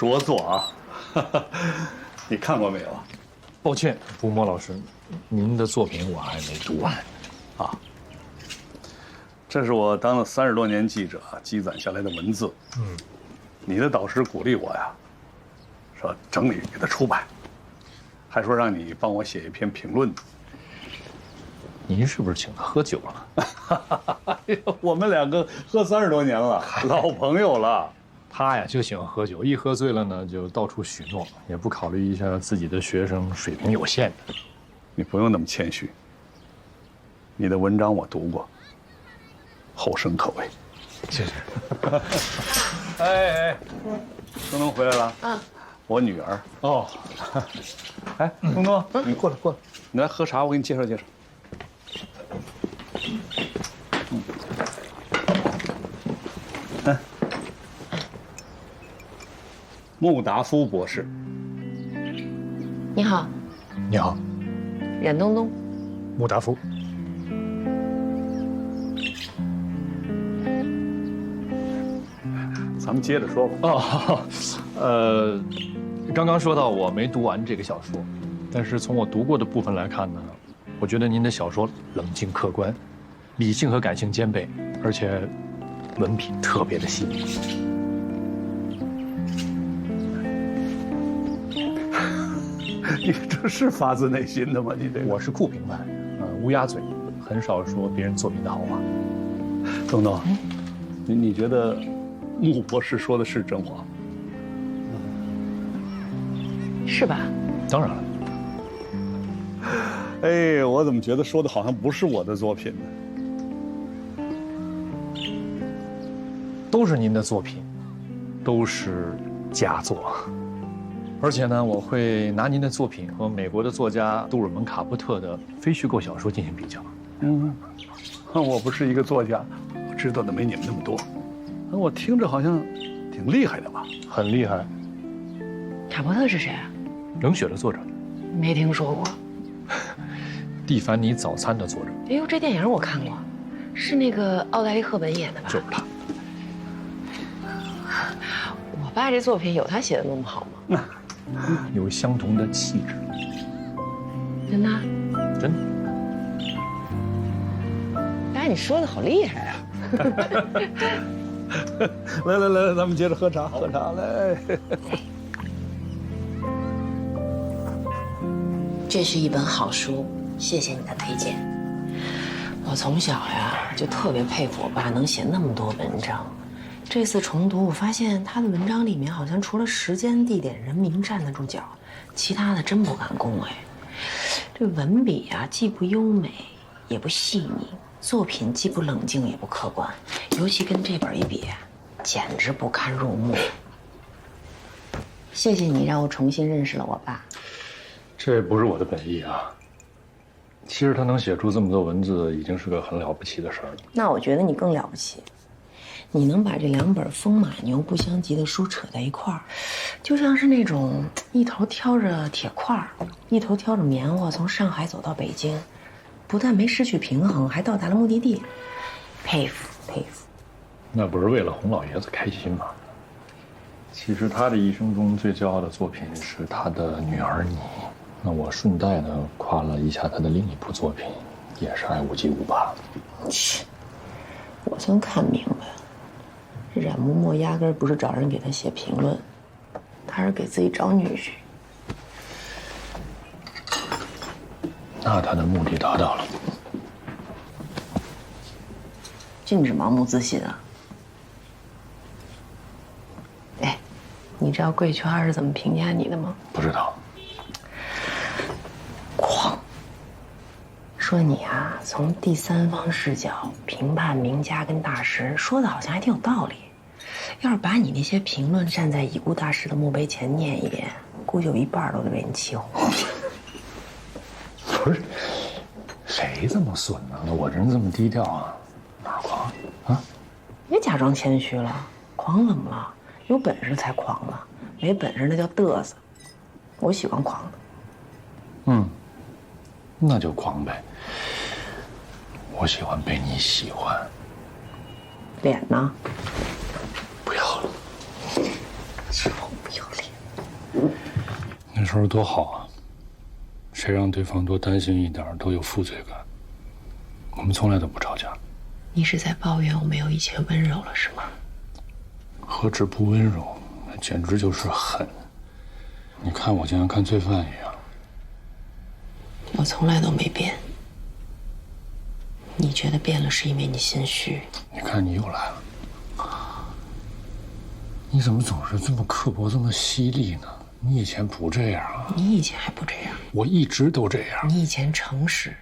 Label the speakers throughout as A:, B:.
A: 着作啊，你看过没有？
B: 抱歉，吴墨老师，您的作品我还没读完。
A: 啊，这是我当了30多年记者积攒下来的文字。你的导师鼓励我呀，说整理给他出版，还说让你帮我写一篇评论。
B: 您是不是请他喝酒了？
A: 哎呦，我们两个喝30多年了，老朋友了。
B: 他呀就喜欢喝酒，一喝醉了呢就到处许诺，也不考虑一下自己的学生水平有限的。
A: 你不用那么谦虚。你的文章我读过，后生可畏。
B: 谢谢。
A: 哎，东东回来了。我女儿。
B: 哦，
A: 哎，东东，你过来，你来喝茶，我给你介绍介绍。穆达夫博士。
C: 你好，
B: 你好，
C: 冉东东。
B: 穆达夫。
A: 咱们接着说吧。
B: 刚刚说到我没读完这个小说，但是从我读过的部分来看呢，我觉得您的小说冷静客观，理性和感性兼备，而且文笔特别的细腻。
A: 你这是发自内心的吗？你这个，
B: 我是酷评派，乌鸦嘴，很少说别人作品的好话。
A: 东东，你觉得穆博士说的是真话？
C: 是吧？
B: 当然了。
A: 哎，我怎么觉得说的好像不是我的作品呢？
B: 都是您的作品，都是佳作。而且呢，我会拿您的作品和美国的作家杜尔蒙·卡波特的非虚构小说进行比较。
A: 我不是一个作家，我知道的没你们那么多。我听着好像挺厉害的吧？
B: 很厉害。
C: 卡波特是谁啊？
B: 冷血的作者，
C: 没听说过。
B: 蒂凡尼早餐的作者。
C: 哎呦，这电影我看过，是那个奥黛丽·赫本演的吧？
B: 就是他。
C: 我爸这作品有他写的那么好吗？
B: 有相同的气质。
C: 真的？
B: 真的。
C: 哎，你说的好厉害啊！
A: 来，咱们接着喝茶，来。
C: 这是一本好书，谢谢你的推荐。我从小呀就特别佩服我爸能写那么多文章。这次重读，我发现他的文章里面好像除了时间、地点、人名站得住脚，其他的真不敢恭维。这文笔呀，既不优美，也不细腻，作品既不冷静，也不客观，尤其跟这本一比，简直不堪入目。谢谢你让我重新认识了我爸。
B: 这不是我的本意啊。其实他能写出这么多文字，已经是个很了不起的事儿了。
C: 那我觉得你更了不起。你能把这2本风马牛不相及的书扯在一块儿，就像是那种一头挑着铁块儿，一头挑着棉花，从上海走到北京，不但没失去平衡，还到达了目的地。佩服佩服。
B: 那不是为了洪老爷子开心吗？其实他的一生中最骄傲的作品是他的女儿你。那我顺带的夸了一下他的另一部作品，也是爱屋及乌吧。
C: 切，我算看明白了。冉嬷嬷压根儿不是找人给他写评论，他是给自己找女婿。
B: 那他的目的达到了。
C: 禁止盲目自信啊！哎，你知道贵圈是怎么评价你的吗？
B: 不知道。
C: 狂。说你啊，从第三方视角评判名家跟大师，说的好像还挺有道理。要是把你那些评论站在已故大师的墓碑前念一遍，估计有一半都得被你气红。
B: 不是，谁这么损呢？我这人这么低调啊，哪儿狂啊？
C: 别假装谦虚了，狂怎么了？有本事才狂呢，没本事那叫嘚瑟。我喜欢狂的。
B: 那就狂呗。我喜欢被你喜欢。
C: 脸呢？
B: 不要了。
C: 超不要脸。
B: 时候多好啊！谁让对方多担心一点，都有负罪感。我们从来都不吵架。
C: 你是在抱怨我没有以前温柔了，是吗？
B: 何止不温柔，那简直就是狠。你看我就像看罪犯一样。
C: 我从来都没变。你觉得变了是因为你心虚？
B: 你看你又来了。你怎么总是这么刻薄，这么犀利呢？你以前不这样啊。
C: 你以前还不这样。
B: 我一直都这样。
C: 你以前诚实。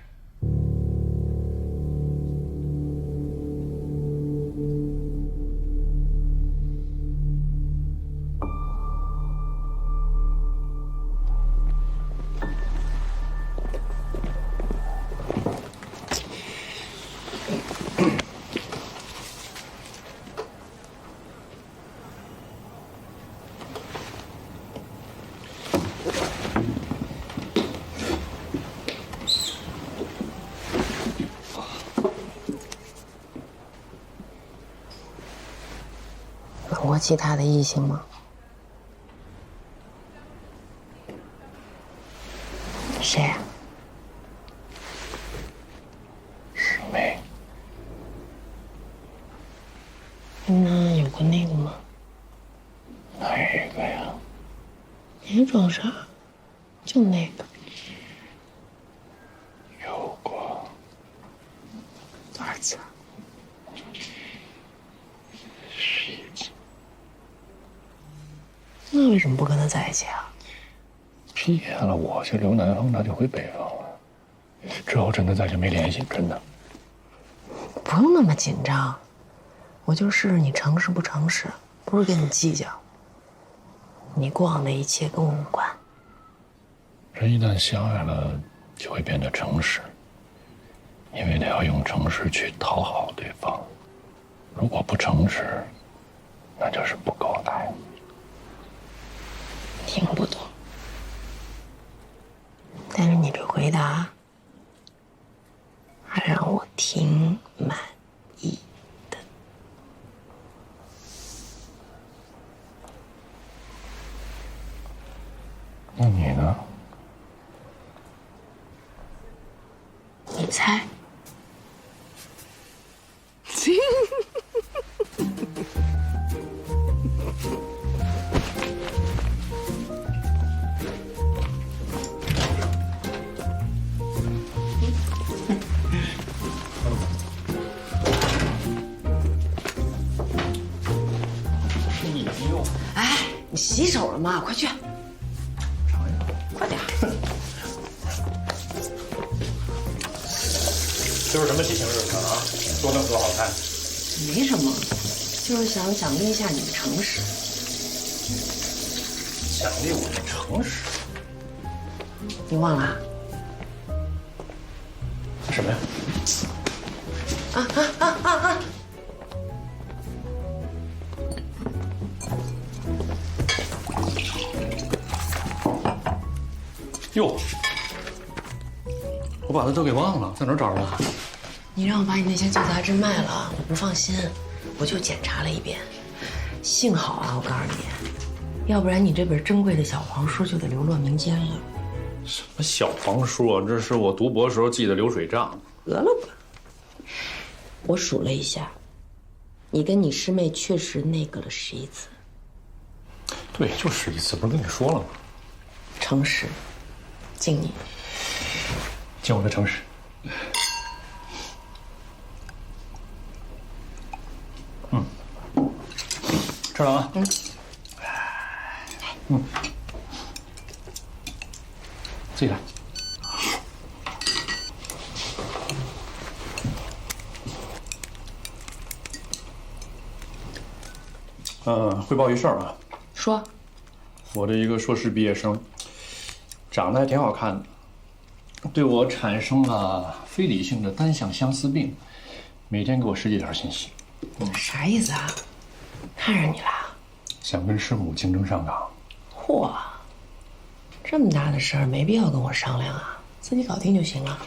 C: 吻过其他的异性吗？谁啊？
B: 师妹。
C: 那有过那个吗？
B: 哪一个呀？
C: 别装傻，就那个。
B: 有过。
C: 多少次？那为什么不跟他在一起啊？
B: 毕业了，我去留南方，他就回北方了。之后真的再就没联系，真的。
C: 不用那么紧张，我就试试你诚实不诚实，不是跟你计较。你过往的一切跟我无关。
B: 人一旦相爱了，就会变得诚实，因为他要用诚实去讨好对方。如果不诚实，那就是不够爱。
C: 听不懂，但是你这回答还让我挺满意的。
B: 那你呢？
C: 你猜？哎，你洗手了吗？快去！快点！
B: 这是什么喜庆日子啊？做那么多好菜？
C: 没什么，就是想奖励一下你的诚实。
B: 奖励我的诚实？
C: 你忘了啊？
B: 什么呀？哟，我把它都给忘了，在哪儿找着的？
C: 你让我把你那些旧杂志卖了，我不放心，我就检查了一遍。幸好啊，我告诉你，要不然你这本珍贵的小黄书就得流落民间了。
B: 什么小黄书啊？这是我读博时候记的流水账。
C: 得了吧，我数了一下，你跟你师妹确实那个了11次。
B: 对，就11次，不是跟你说了吗？
C: 诚实，敬你。
B: 敬我的诚实。吃了啊。自己来。汇报一事儿啊。
C: 说。
B: 我的一个硕士毕业生，长得还挺好看的，对我产生了非理性的单向相思病，每天给我十几条信息。
C: 啥意思啊？看上你了？
B: 想跟师母竞争上岗。
C: 嚯，这么大的事儿没必要跟我商量啊，自己搞定就行了。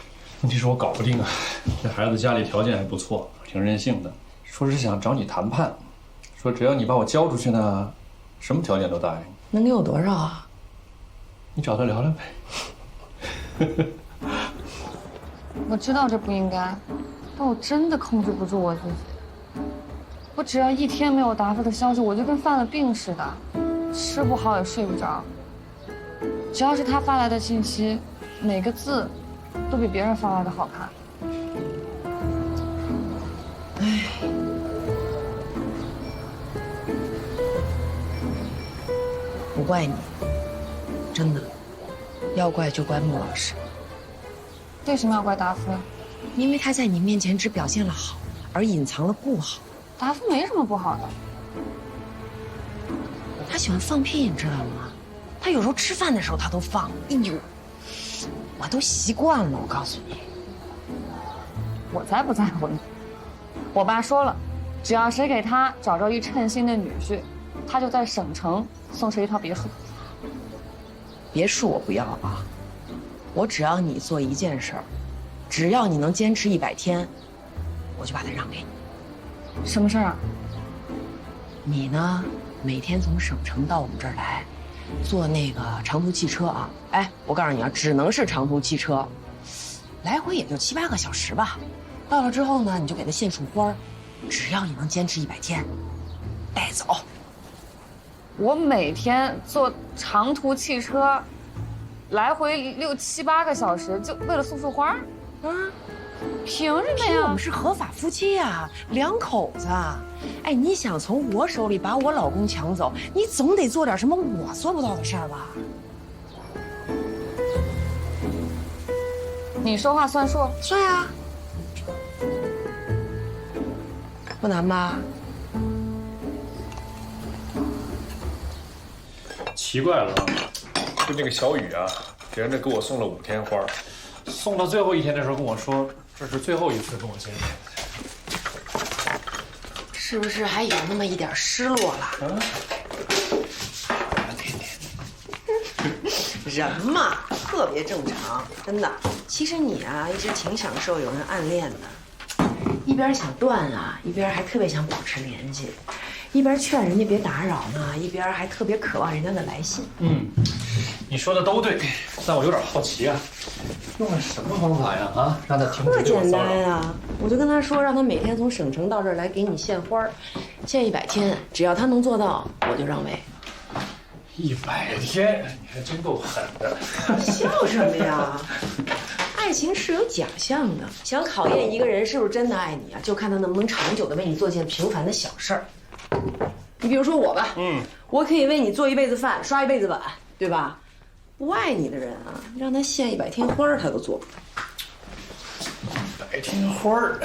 B: 问题是我搞不定啊，这孩子家里条件还不错，挺任性的，说是想找你谈判，说只要你把我交出去呢，什么条件都答应。
C: 能给我多少啊？
B: 你找他聊聊呗。
D: 我知道这不应该，但我真的控制不住我自己。我只要一天没有答复的消息，我就跟犯了病似的，吃不好也睡不着。只要是他发来的信息，每个字都比别人发来的好看。
C: 唉，不怪你，真的，要怪就怪穆老师，
D: 为什么要怪达夫呀？
C: 因为他在你面前只表现了好，而隐藏了不好。
D: 达夫没什么不好的。
C: 他喜欢放屁，你知道吗？他有时候吃饭的时候他都放。哎呦，我都习惯了。我告诉你，
D: 我才不在乎呢。我爸说了，只要谁给他找着一称心的女婿，他就在省城送谁一套别墅。
C: 别墅我不要啊，我只要你做一件事儿，只要你能坚持100天，我就把它让给你。
D: 什么事儿啊？
C: 你呢，每天从省城到我们这儿来，坐那个长途汽车啊。哎，我告诉你啊，只能是长途汽车，来回也就7、8个小时吧。到了之后呢，你就给他献束花，只要你能坚持100天，带走。
D: 我每天坐长途汽车，来回6、7、8个小时，就为了送束花？凭什么呀？
C: 我们是合法夫妻呀，两口子。哎，你想从我手里把我老公抢走，你总得做点什么我做不到的事儿吧？
D: 你说话算数？
C: 算呀，不难吧？
B: 奇怪了，就那个小雨啊，人家给我送了5天花，送到最后1天的时候跟我说，这是最后一次跟我见面。
C: 是不是还有那么一点失落了？人嘛，特别正常，真的。其实你啊，一直挺享受有人暗恋的，一边想断啊，一边还特别想保持联系，一边劝人家别打扰呢，一边还特别渴望人家的来信。
B: 你说的都对，但我有点好奇啊，用了什么方法呀？啊，让他停止
C: 特简
B: 对我骚扰。
C: 单呀，我就跟他说，让他每天从省城到这儿来给你献花，献100天，只要他能做到，我就让位。
B: 100天，你还真够狠的。
C: 笑什么呀？爱情是有假象的，想考验一个人是不是真的爱你啊，就看他能不能长久的为你做件平凡的小事儿。你比如说我吧，我可以为你做一辈子饭，刷一辈子碗，对吧？不爱你的人啊，让他献100天花儿，他都做不到。
B: 100天花儿，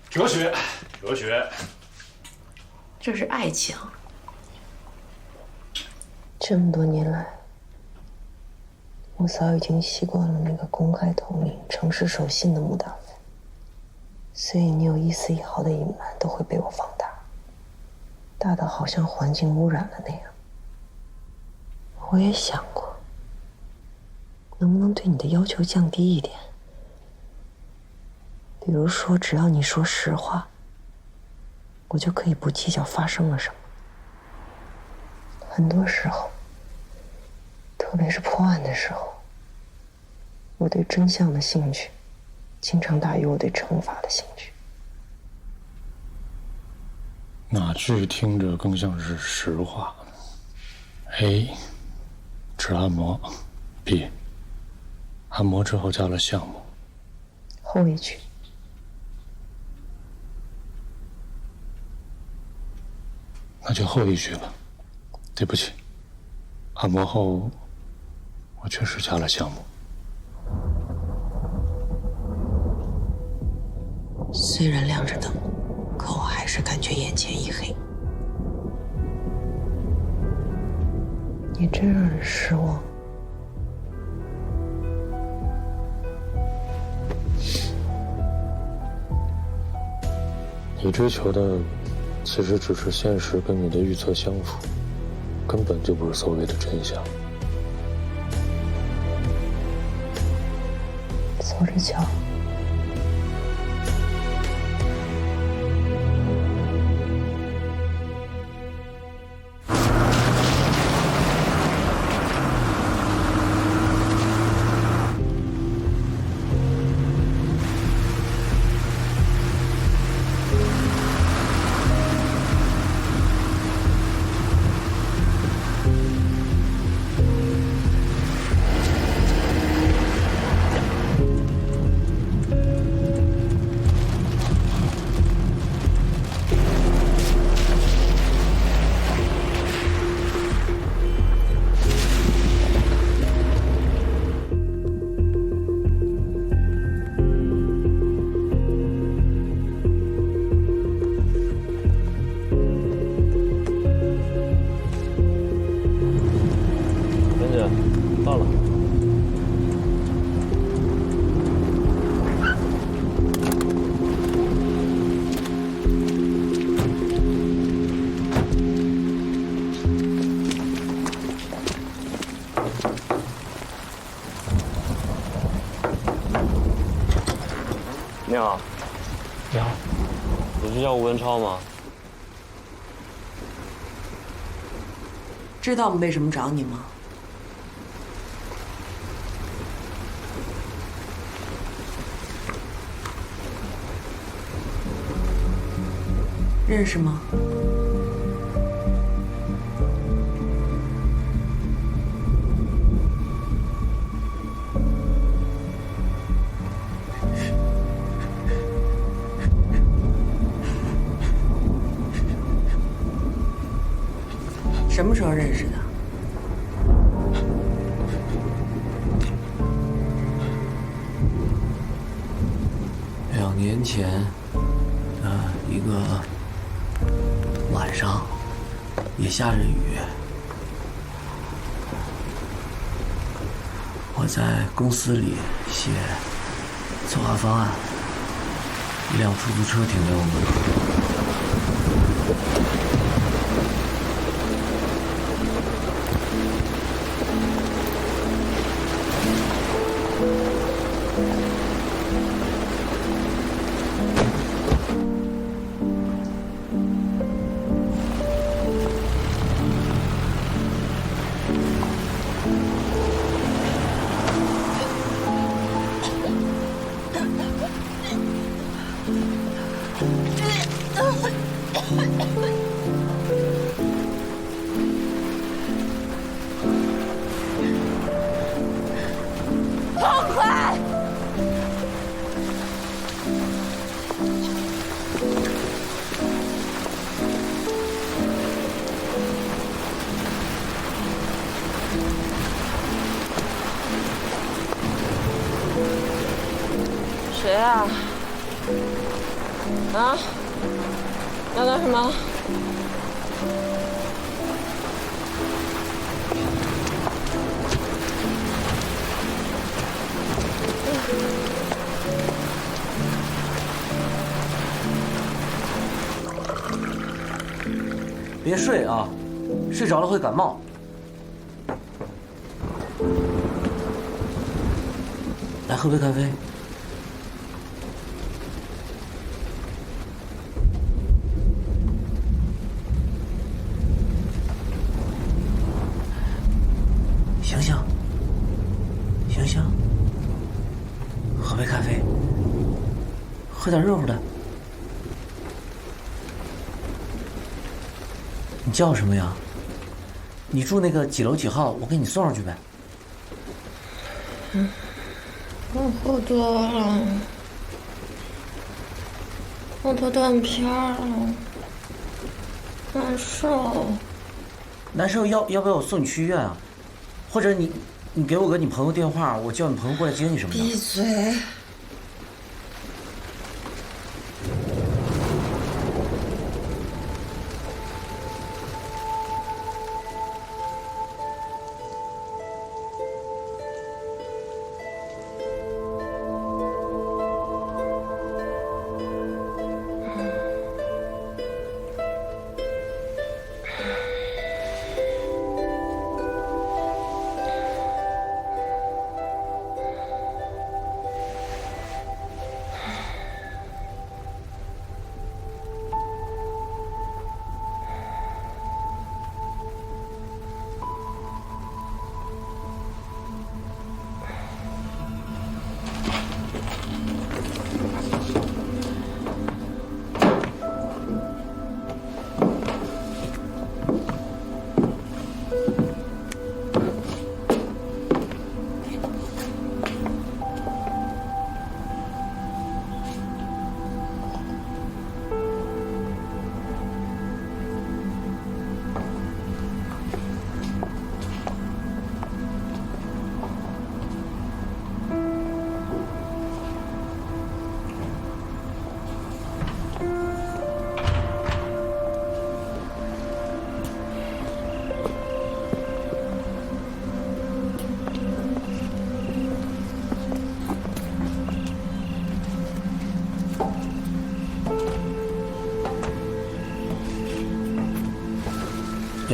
B: 哲学，哲学。
C: 这是爱情。这么多年来，我早已经习惯了那个公开透明、诚实守信的穆大夫，所以你有一丝一毫的隐瞒都会被我放大，大到好像环境污染了那样。我也想过，能不能对你的要求降低一点，比如说，只要你说实话，我就可以不计较发生了什么。很多时候，特别是破案的时候，我对真相的兴趣经常大于我对惩罚的兴趣。
B: 哪句听着更像是实话 ？A， 吃按摩 ；B， 按摩之后加了项目。
C: 后一句。
B: 那就后一句吧。对不起，按摩后我确实加了项目。
C: 虽然亮着灯，可我还是感觉眼前一黑。你真让人失望。
B: 你追求的其实只是现实跟你的预测相符，根本就不是所谓的真相。
C: 走着瞧。
B: 到了。
E: 你好，
B: 你好，
E: 你是叫吴文超吗？
C: 知道我们为什么找你吗？认识吗？什么时候认识的？2
F: 年前，一个晚上，也下着雨，我在公司里写策划方案，一辆出租车停在我门口。
G: 谁啊？啊？要干什么？
F: 别睡啊，睡着了会感冒。来喝杯咖啡。醒醒，醒醒，喝杯咖啡，喝点热乎的。你叫什么呀？你住那个几楼几号？我给你送上去呗。
G: 我喝多了，我都断片了，难受。
F: 难受要不要我送你去医院啊？或者你给我个你朋友电话，我叫你朋友过来接你什么的。
G: 闭嘴！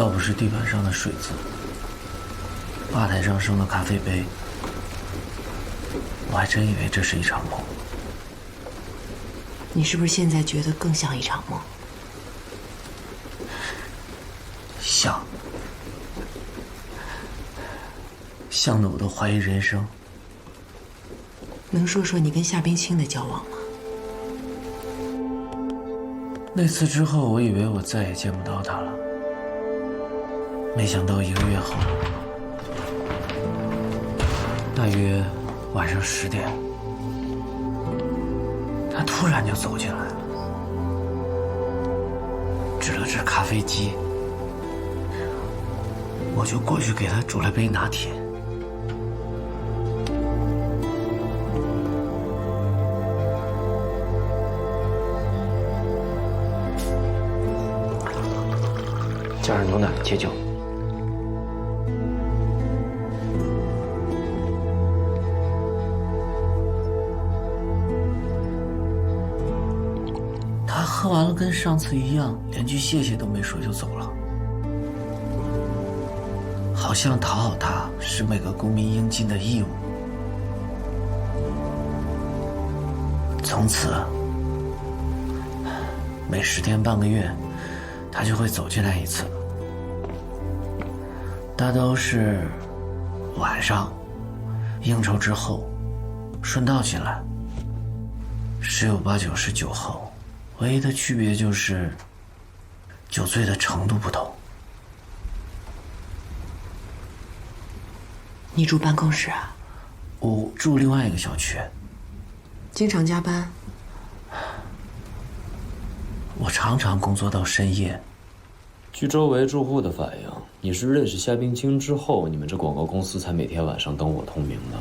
F: 要不是地板上的水渍，吧台上剩的咖啡杯，我还真以为这是一场梦。
C: 你是不是现在觉得更像一场梦？
F: 像的我都怀疑人生。
C: 能说说你跟夏冰清的交往吗？
F: 那次之后，我以为我再也见不到他了，没想到1个月后，大约晚上10点，他突然就走进来了，指了指咖啡机，我就过去给他煮了杯拿铁。加上牛奶解酒。他喝完了，跟上次一样，连句谢谢都没说就走了，好像讨好他是每个公民应尽的义务。从此，每10天半个月，他就会走进来一次，大都是晚上应酬之后顺道进来，10有8九是酒后，唯一的区别就是酒醉的程度不同。
C: 你住办公室啊？
F: 我住另外一个小区。
C: 经常加班？
F: 我常常工作到深夜。
E: 据周围住户的反映，你是认识夏冰清之后，你们这广告公司才每天晚上灯火通明的。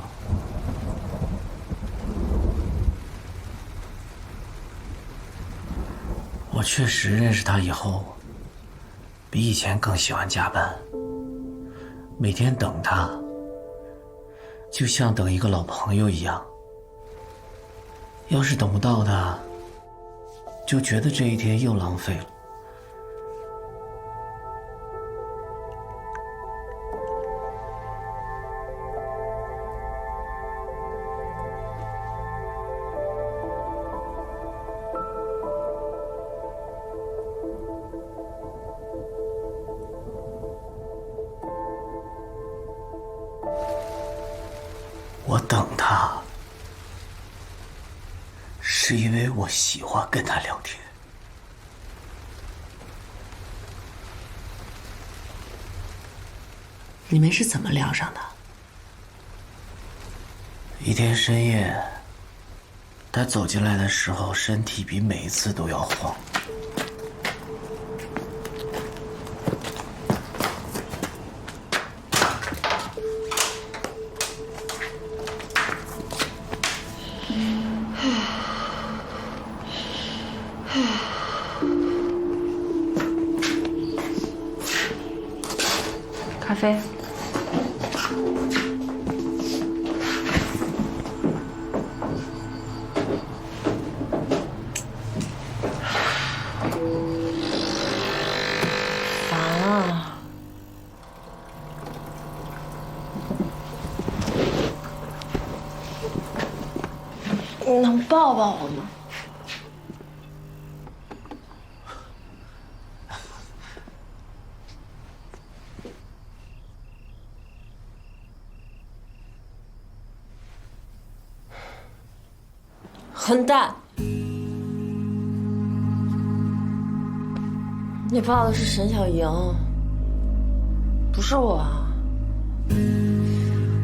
F: 我确实认识他以后，比以前更喜欢加班。每天等他，就像等一个老朋友一样。要是等不到他，就觉得这一天又浪费了。我等他，是因为我喜欢跟他聊天。
C: 你们是怎么聊上的？
F: 一天深夜，他走进来的时候，身体比每一次都要晃。
D: 咖啡。
C: 烦啊！你能抱抱我吗？
G: 混蛋！你抱的是沈小莹，不是我。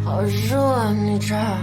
G: 好热啊，你这儿。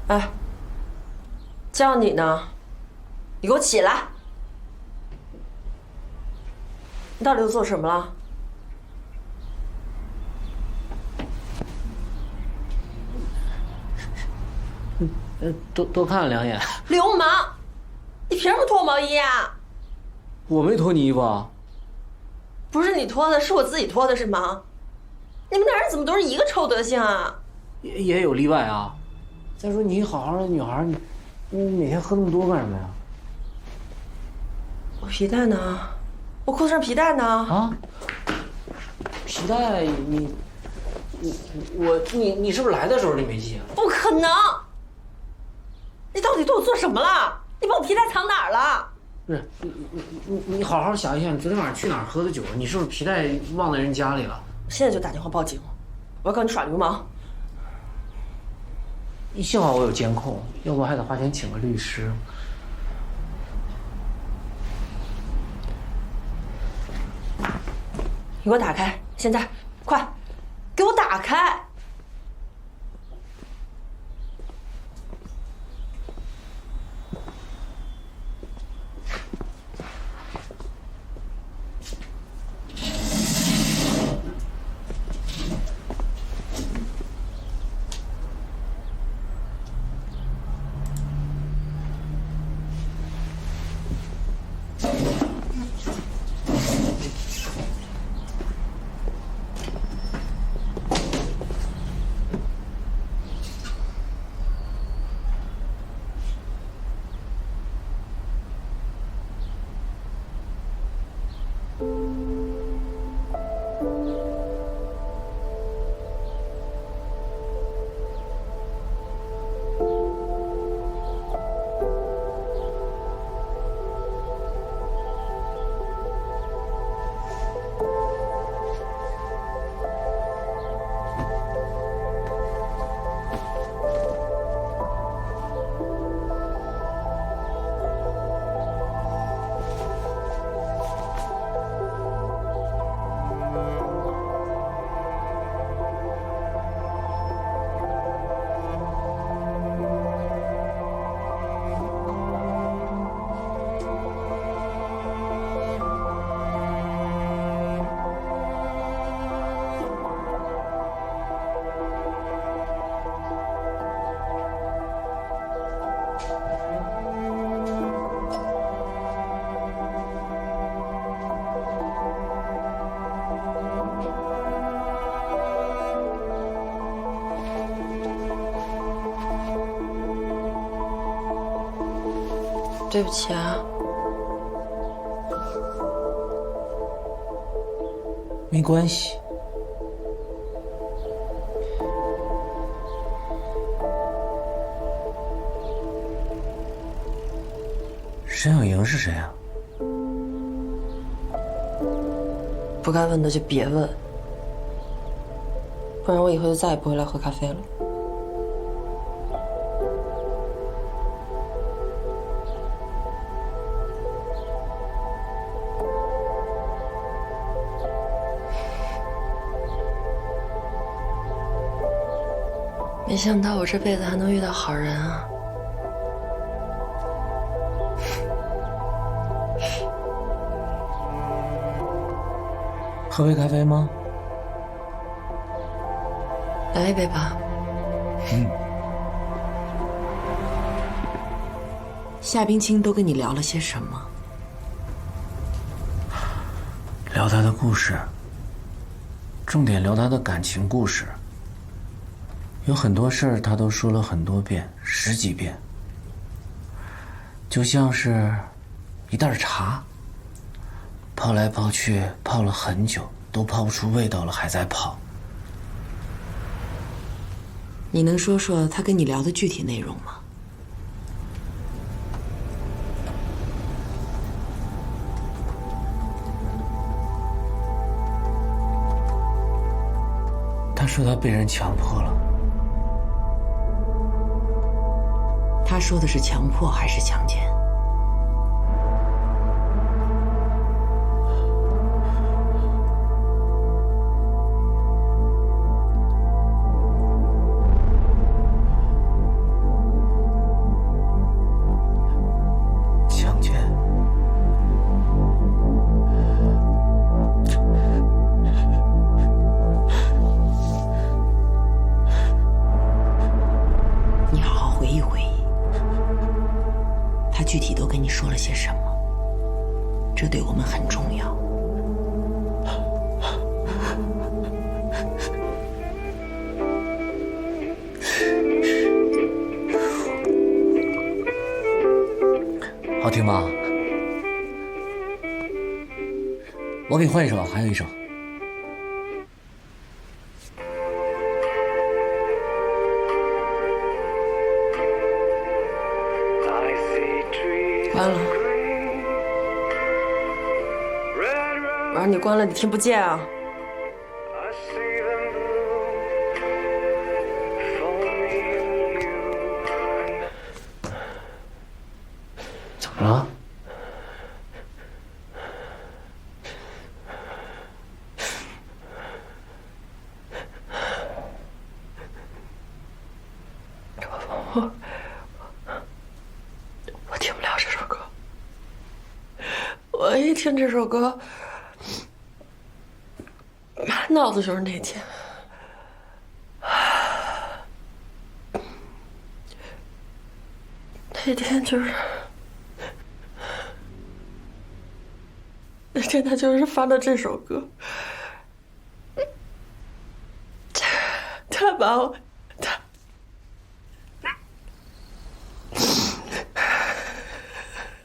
G: 哎，叫你呢，你给我起来！你到底又做什么了？
F: 多看了2眼。
G: 流氓！你凭什么脱我毛衣啊？
F: 我没脱你衣服啊。
G: 不是你脱的，是我自己脱的，是吗？你们男人怎么都是一个臭德行啊？
F: 也有例外啊。再说你好好的女孩，你每天喝那么多干什么呀？
G: 我皮带呢？我裤子上皮带呢？
F: 啊？皮带你是不是来的时候你没系啊？
G: 不可能！你到底对我做什么了？你把我皮带藏哪儿了？
F: 不是你好好想一想，你昨天晚上去哪儿喝的酒？你是不是皮带忘在人家里了？
G: 现在就打电话报警，我要告你耍流氓！
F: 幸好我有监控，要不还得花钱请个律师。
G: 你给我打开，现在，快，给我打开！对不起啊，
F: 没关系。沈小莹是谁啊？
G: 不该问的就别问，不然我以后就再也不会来喝咖啡了。没想到我这辈子还能遇到好人啊！
F: 喝杯咖啡吗？
G: 来一杯吧。
C: 夏冰清都跟你聊了些什么？
F: 聊他的故事，重点聊他的感情故事。有很多事儿他都说了很多遍，10几遍，就像是一袋茶，泡来泡去，泡了很久，都泡不出味道了，还在泡。
C: 你能说说他跟你聊的具体内容吗？
F: 他说他被人强迫了。
C: 他说的是强迫还是强奸？说了些什么，这对我们很重要。
F: 好听吗？我给你换一首，还有一首。
G: 关了。我让你关了，你听不见啊？
F: 怎么了？
G: 我听不了这首歌。我一听这首歌，满脑子就是那天。那天就是那天，他就是放的这首歌，他把我。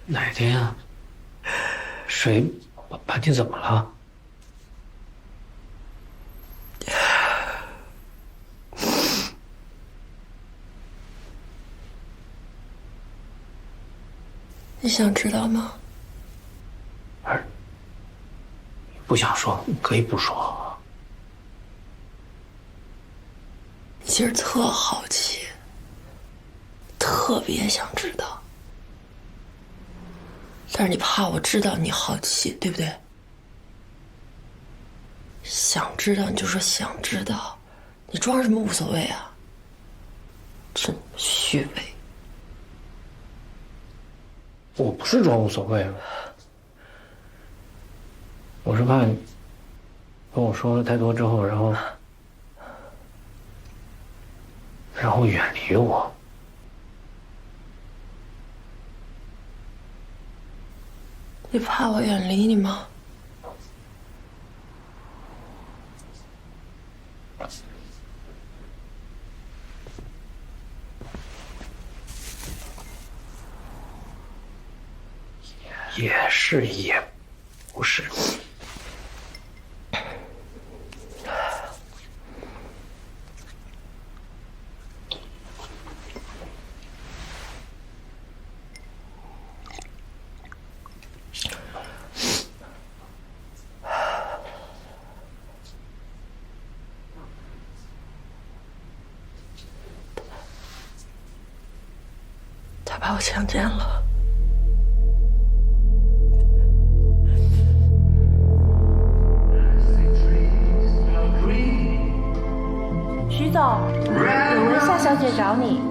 F: 哪天啊？谁把你怎么了？
G: 你想知道吗？
F: 不想说可以不说。
G: 其实特好奇，特别想知道，但是你怕我知道你好奇，对不对？想知道你就说想知道，你装什么无所谓啊？真虚伪。
F: 我不是装无所谓，我是怕你跟我说了太多之后，然后远离我。
G: 你怕我远离你吗？
F: 也是，也不是。
G: 他把我强奸了。
H: 徐总，有文夏小姐找你。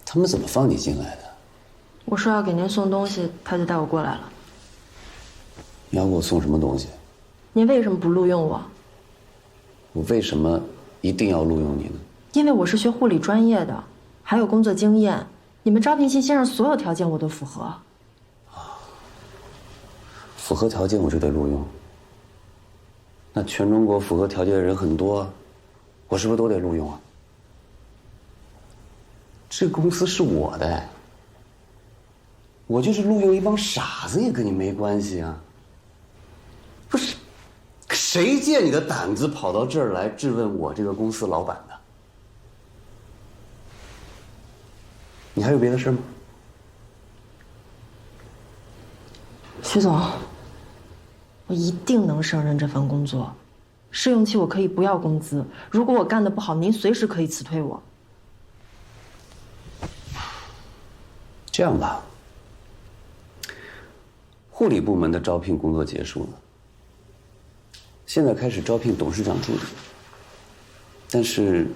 I: 他们怎么放你进来的？
H: 我说要给您送东西，他就带我过来了。
I: 你要给我送什么东西？
H: 您为什么不录用我？
I: 我为什么一定要录用你呢？
H: 因为我是学护理专业的，还有工作经验，你们招聘信息上所有条件我都符合。
I: 符合条件我就得录用。那全中国符合条件的人很多，我是不是都得录用啊？这个公司是我的，我就是录用一帮傻子也跟你没关系啊。不是，谁借你的胆子跑到这儿来质问我这个公司老板的？你还有别的事吗？
H: 徐总，我一定能胜任这份工作。试用期我可以不要工资，如果我干得不好，您随时可以辞退我。
I: 这样吧，护理部门的招聘工作结束了，现在开始招聘董事长助理，但是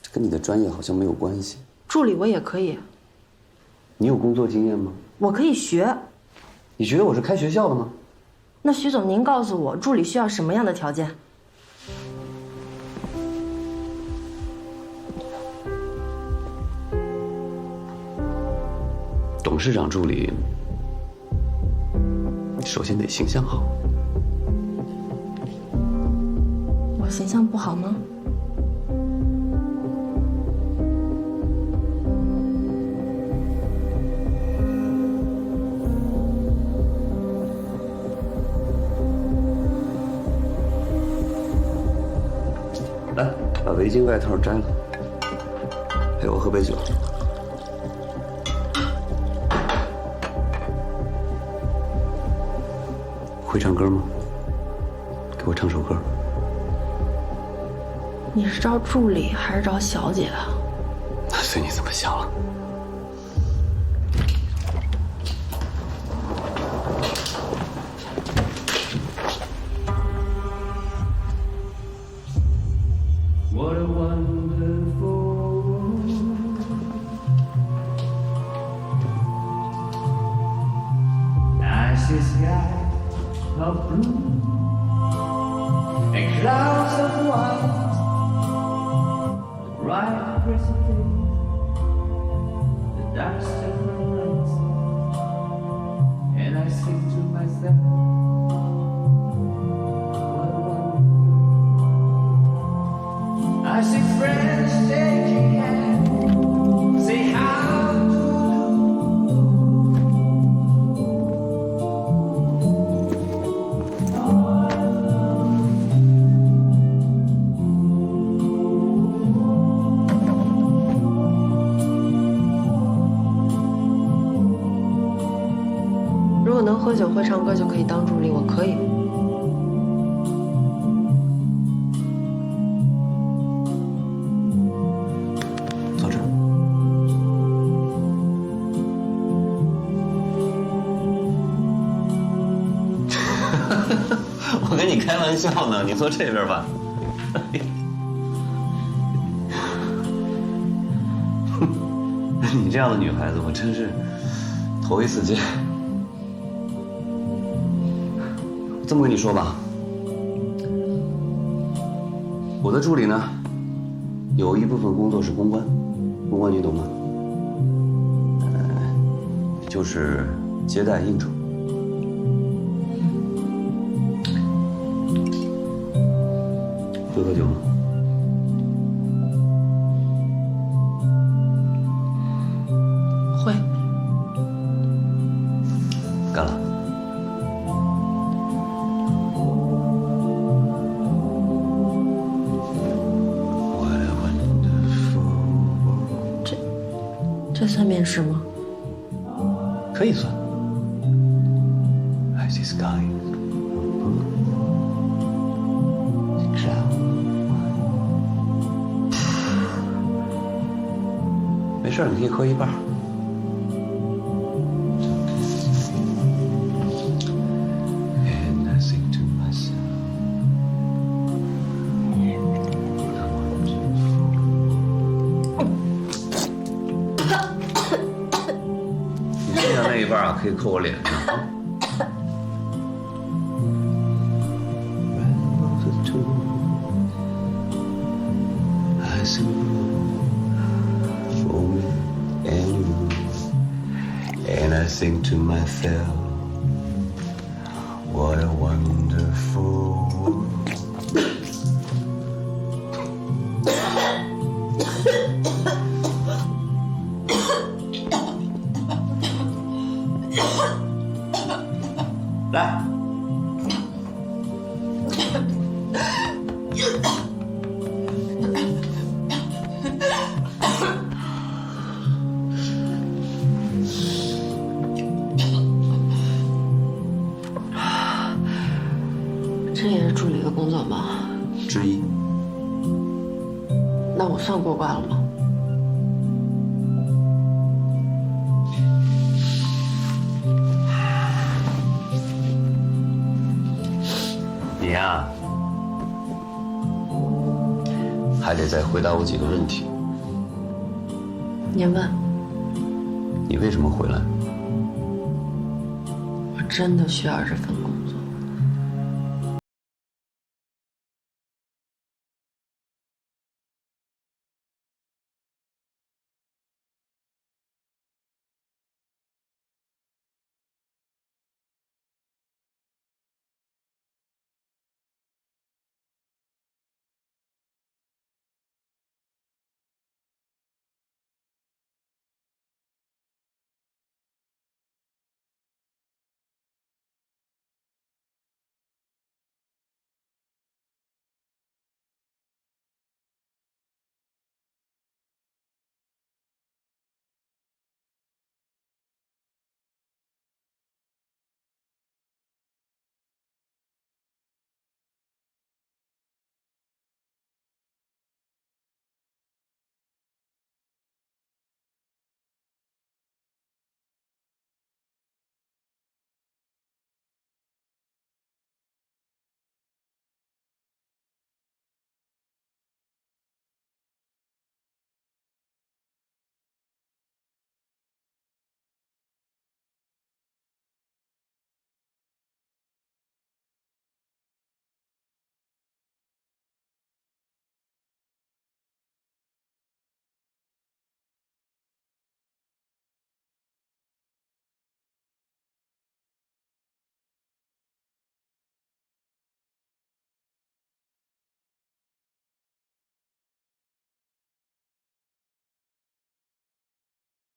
I: 这跟你的专业好像没有关系。
H: 助理我也可以。
I: 你有工作经验吗？
H: 我可以学。
I: 你觉得我是开学校的吗？
H: 那徐总，您告诉我，助理需要什么样的条件？
I: 董事长助理，首先得形象好。
H: 我形象不好吗？
I: 来，把围巾外套摘了，陪我喝杯酒。会唱歌吗？给我唱首歌。
H: 你是招助理还是招小姐啊？
I: 那随你怎么想了。
F: What a wonderful world. Nice sky of blue and clouds of white, the bright crescent days, the dark silver nights, and I sing to myself, what a wonderful. I see friends shaking hands, say how to do.
H: 如果能喝酒会唱歌就可以当助理，我可以。
I: 坐这儿。我跟你开玩笑呢，你坐这边吧。你这样的女孩子，我真是头一次见。这么跟你说吧，我的助理呢，有一部分工作是公关，公关你懂吗？就是接待应酬。会喝酒吗？
H: 会。
I: 干了。
H: 这算面试吗？
I: 可以算。I see sky. Cloud. 没事，你可以喝一半。And I sing to myself. 你剩下那一半啊，可以扣我脸上啊。I sing for me and you, and I sing to myself, what a wonderful world. 来。
H: 这也是助理的工作吗？
I: 之一。
H: 那我算过关了吗？
I: 你呀，还得再回答我几个问题。
H: 您问。
I: 你为什么回来？
H: 我真的需要这份工作，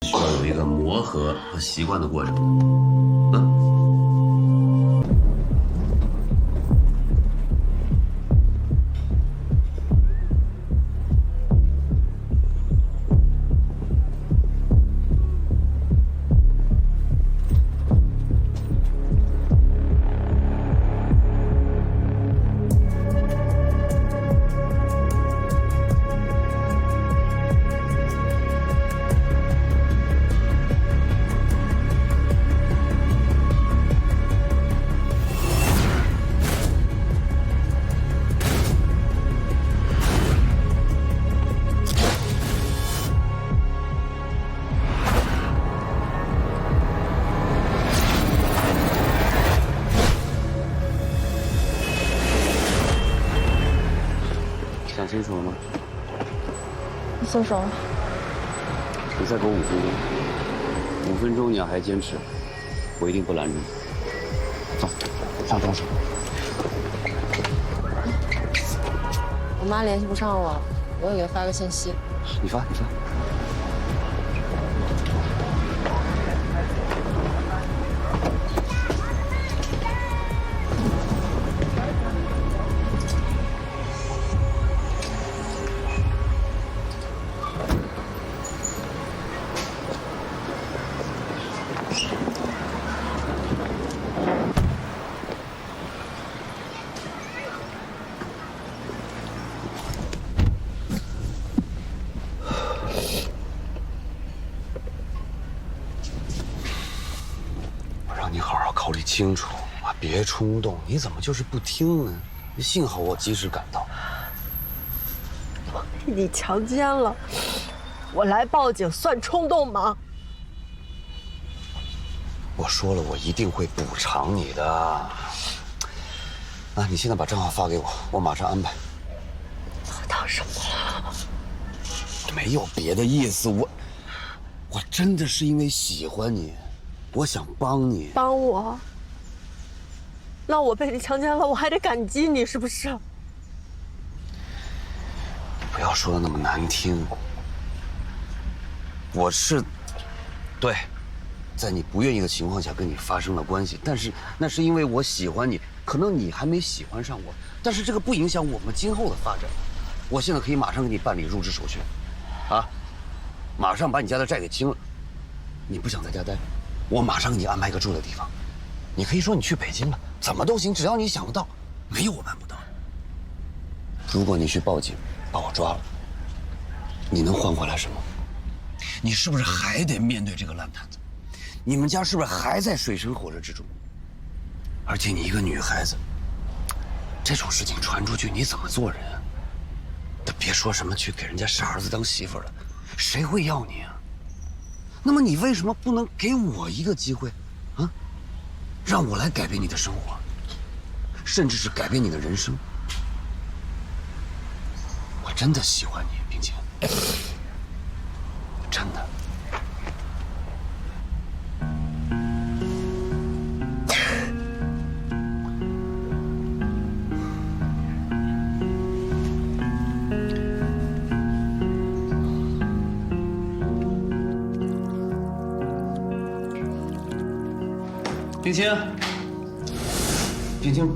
I: 需要有一个磨合和习惯的过程。想清楚了吗？
D: 你松手了。
I: 你再给我5分钟，5分钟你要还坚持，我一定不拦着你。走，上装手。
D: 我妈联系不上我，我也给她发个信息。
I: 你发。你好好考虑清楚啊，别冲动。你怎么就是不听呢？幸好我及时赶到。
G: 我被你强奸了，我来报警算冲动吗？
I: 我说了，我一定会补偿你的。啊，你现在把账号发给我，我马上安排。
G: 我当什么了？
I: 没有别的意思，我真的是因为喜欢你。我想帮你，
G: 帮我？那我被你强奸了，我还得感激你，是不是？
I: 不要说的那么难听。我是，对，在你不愿意的情况下跟你发生了关系，但是那是因为我喜欢你，可能你还没喜欢上我，但是这个不影响我们今后的发展。我现在可以马上给你办理入职手续，啊，马上把你家的债给清了。你不想在家待？我马上给你安排一个住的地方，你可以说你去北京了，怎么都行，只要你想得到，没有我办不到的。如果你去报警，把我抓了，你能换回来什么？你是不是还得面对这个烂摊子？你们家是不是还在水深火热之中？而且你一个女孩子，这种事情传出去，你怎么做人啊？都别说什么去给人家傻儿子当媳妇了，谁会要你啊？那么你为什么不能给我一个机会，啊？让我来改变你的生活，甚至是改变你的人生。我真的喜欢你，并且真的。冰清，冰清，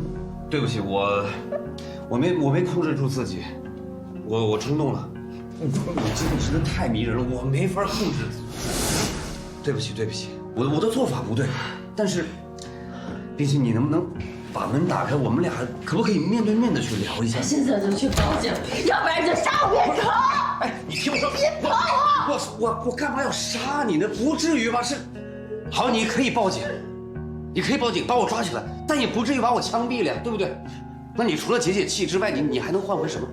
I: 对不起，我没控制住自己，我冲动了，你真的是太迷人了，我没法控制。对不起，我的做法不对，但是，冰清，你能不能把门打开，我们俩可不可以面对面的去聊一下？
G: 现在就去报警，要不然就杀我别跑！
I: 哎，你听我说，
G: 别跑啊！
I: 我干嘛要杀你呢？不至于吧？是，好，你可以报警。你可以报警把我抓起来，但也不至于把我枪毙了呀，对不对？那你除了解解气之外，你还能换回什么？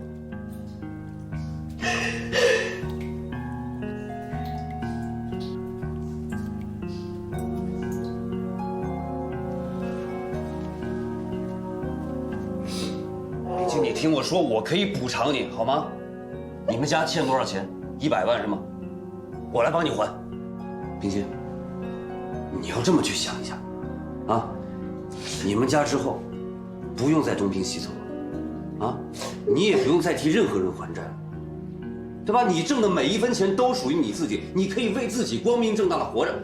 I: 冰清，你听我说，我可以补偿你，好吗？你们家欠多少钱？100万是吗？我来帮你还。冰清，你要这么去想一下。啊，你们家之后不用再东拼西凑了，啊，你也不用再替任何人还债了。对吧？你挣的每一分钱都属于你自己，你可以为自己光明正大的活着。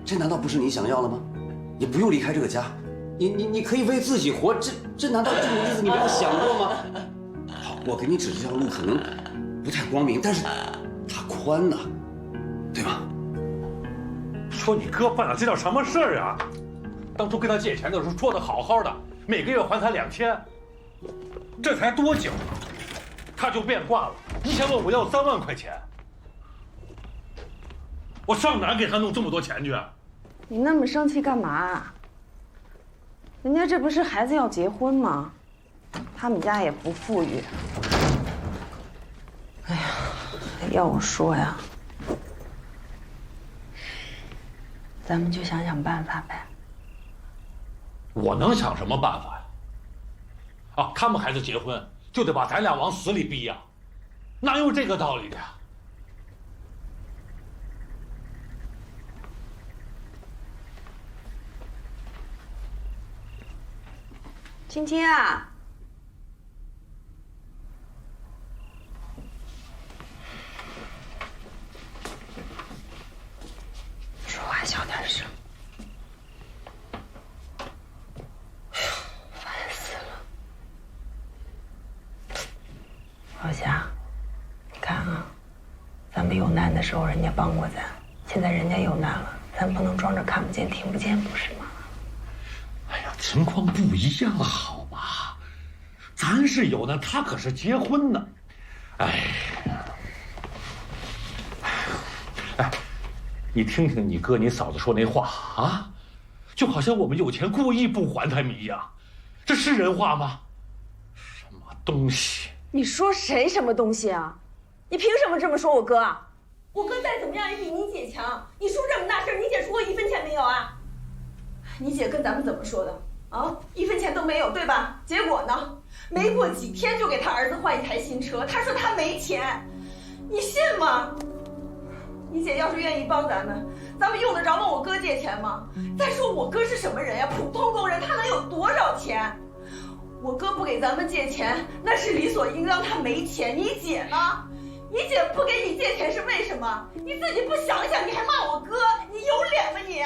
I: 这难道不是你想要的吗？也不用离开这个家，你可以为自己活，这难道这种日子你没有想过吗？好，我给你指这条路可能不太光明，但是它宽呐，对吧？
J: 说你哥办了这叫什么事儿啊？当初跟他借钱的时候说的好好的，每个月还他2000，这才多久，他就变卦了，一下问我要3万块钱，我上哪给他弄这么多钱去？
K: 你那么生气干嘛？人家这不是孩子要结婚吗？他们家也不富裕。哎呀，要我说呀，咱们就想想办法呗。
J: 我能想什么办法呀？啊，他们孩子结婚就得把咱俩往死里逼呀，哪有这个道理的呀？
K: 青青啊，说话小点声。哎呦，烦死了！老夏，你看啊，咱们有难的时候人家帮过咱，现在人家有难了，咱不能装着看不见听不见，不是吗？
J: 哎呀，情况不一样，好吧？咱是有难，他可是结婚呢。哎，你听听你哥你嫂子说那话啊，就好像我们有钱故意不还他们一样，这是人话吗？什么东西？
K: 你说谁什么东西啊？你凭什么这么说我哥啊？我哥再怎么样也比你姐强，你出这么大事，你姐出过1分钱没有啊？你姐跟咱们怎么说的啊？1分钱都没有，对吧？结果呢？没过几天就给他儿子换一台新车，他说他没钱，你信吗？你姐要是愿意帮咱们用得着问我哥借钱吗？再说我哥是什么人呀？普通工人，他能有多少钱？我哥不给咱们借钱，那是理所应当，他没钱。你姐呢？你姐不给你借钱是为什么？你自己不想想，你还骂我哥，你有脸吗你？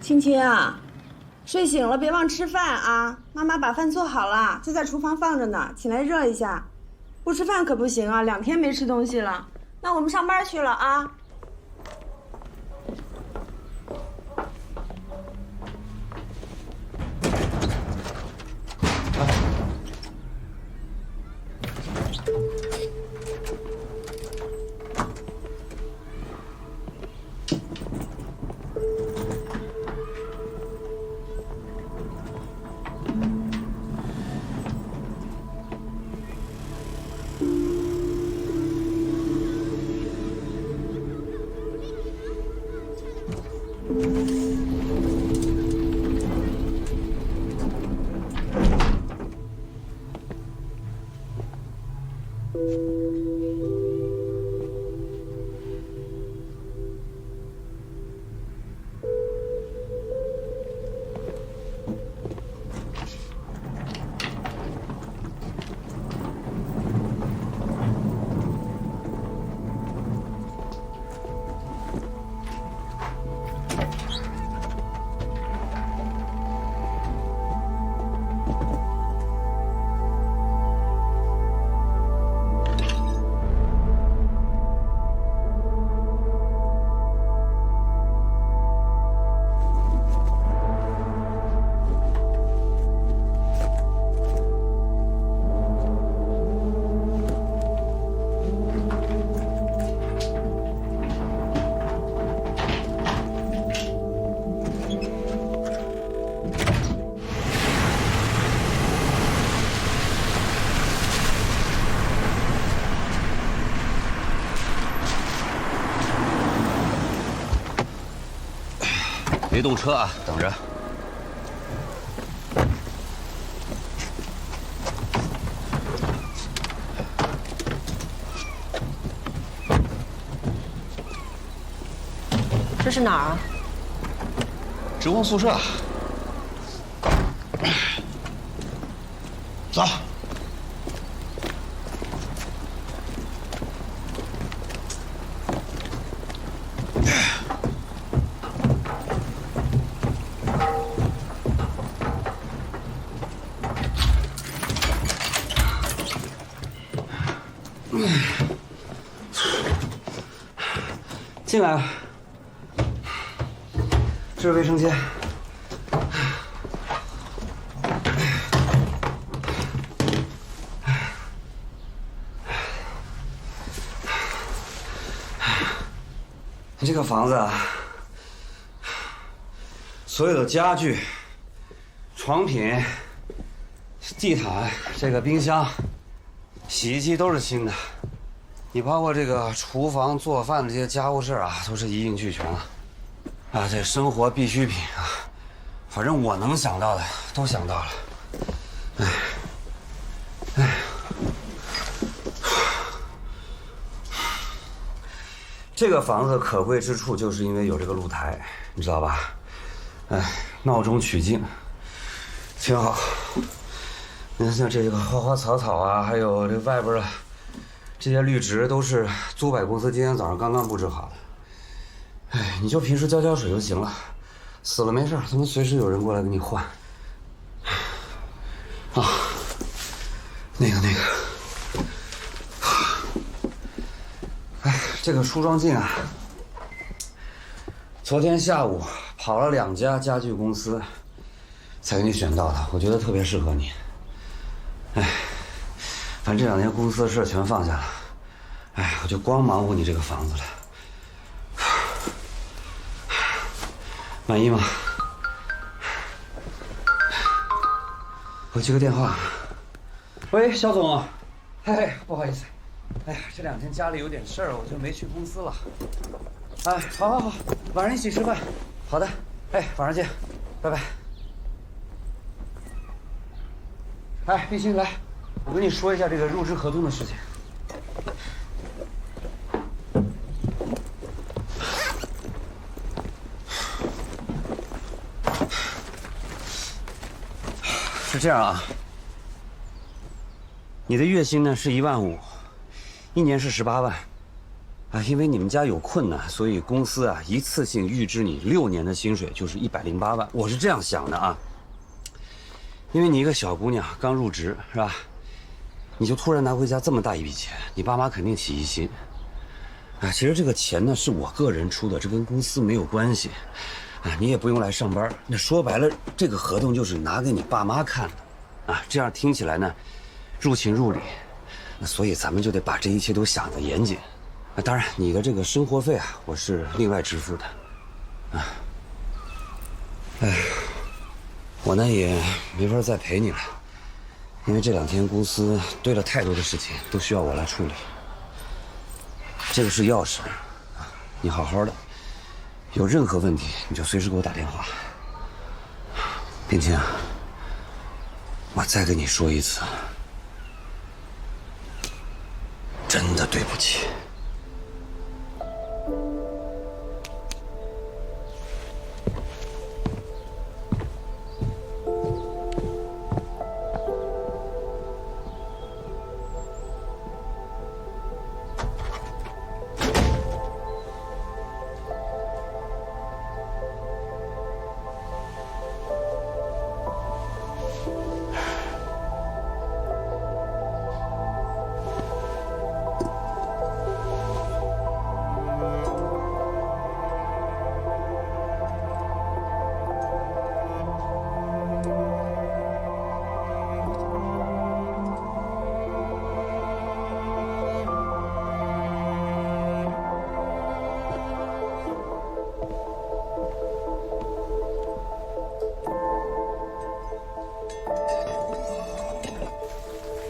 K: 青青啊，睡醒了别忘吃饭啊！妈妈把饭做好了，就在厨房放着呢，起来热一下。不吃饭可不行啊，2天没吃东西了。那我们上班去了啊。
I: 别动车啊，等着。
C: 这是哪儿啊？
I: 职工宿舍。走。进来。这是卫生间。这个房子啊，所有的家具、床品、地毯、这个冰箱、洗衣机都是新的。你包括这个厨房做饭的这些家务事啊，都是一应俱全了。啊，这生活必需品啊，反正我能想到的都想到了。哎，这个房子可贵之处就是因为有这个露台，你知道吧？哎，闹中取静，挺好。你看像这个花花草草啊，还有这外边的这些绿植，都是租摆公司今天早上刚刚布置好的。哎，你就平时浇水就行了，死了没事，他们随时有人过来给你换。啊，那个，哎，这个梳妆镜啊，昨天下午跑了2家家具公司，才给你选到的，我觉得特别适合你。哎，反正这2年公司的事全放下了，哎，我就光忙活你这个房子了。满意吗？我接个电话。喂，肖总。哎，不好意思，哎呀，这2天家里有点事儿，我就没去公司了。哎，好，晚上一起吃饭。好的，哎，晚上见，拜拜。哎，立新，来，我跟你说一下这个入职合同的事情。是这样啊，你的月薪呢是15000，1年是18万，啊，因为你们家有困难，所以公司啊一次性预支你6年的薪水，就是108万。我是这样想的啊，因为你一个小姑娘刚入职是吧，你就突然拿回家这么大一笔钱，你爸妈肯定起疑心。啊，其实这个钱呢是我个人出的，这跟公司没有关系。啊，你也不用来上班。那说白了，这个合同就是拿给你爸妈看的，啊，这样听起来呢，入情入理。那所以咱们就得把这一切都想得严谨。啊，当然，你的这个生活费啊，我是另外支付的。啊，哎，我呢也没法再陪你了，因为这2天公司堆了太多的事情，都需要我来处理。这个是钥匙，啊，你好好的。有任何问题你就随时给我打电话，并且我再跟你说一次，真的对不起。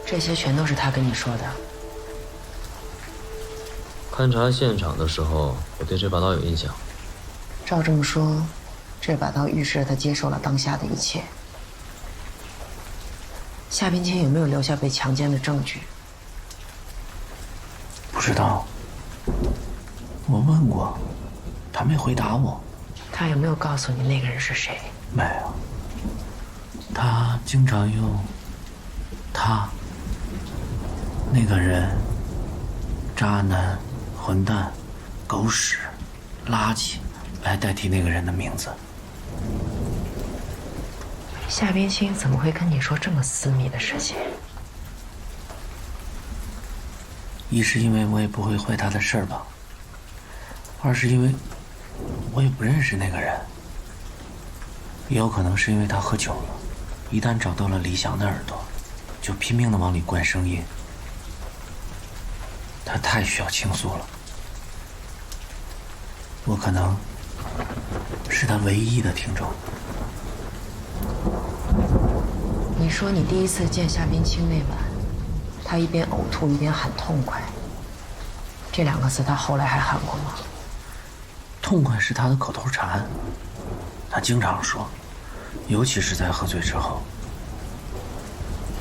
C: 这些全都是他跟你说的。
E: 勘察现场的时候，我对这把刀有印象。
C: 照这么说，这把刀预示着他接受了当下的一切。夏冰清有没有留下被强奸的证据？
F: 不知道，我问过，他没回答我。
C: 他有没有告诉你那个人是谁？
F: 没有。他经常用“他”那个人、渣男、混蛋、狗屎、垃圾来代替那个人的名字。
C: 夏冰清怎么会跟你说这么私密的事情？
F: 一是因为我也不会坏他的事儿吧，二是因为我也不认识那个人，也有可能是因为他喝酒了，一旦找到了李想的耳朵，就拼命地往里灌声音。他太需要倾诉了，我可能是他唯一的听众。
C: 你说你第一次见夏冰清那晚，他一边呕吐一边喊痛快，这两个字他后来还喊过吗？
F: 痛快是他的口头禅，他经常说，尤其是在喝醉之后。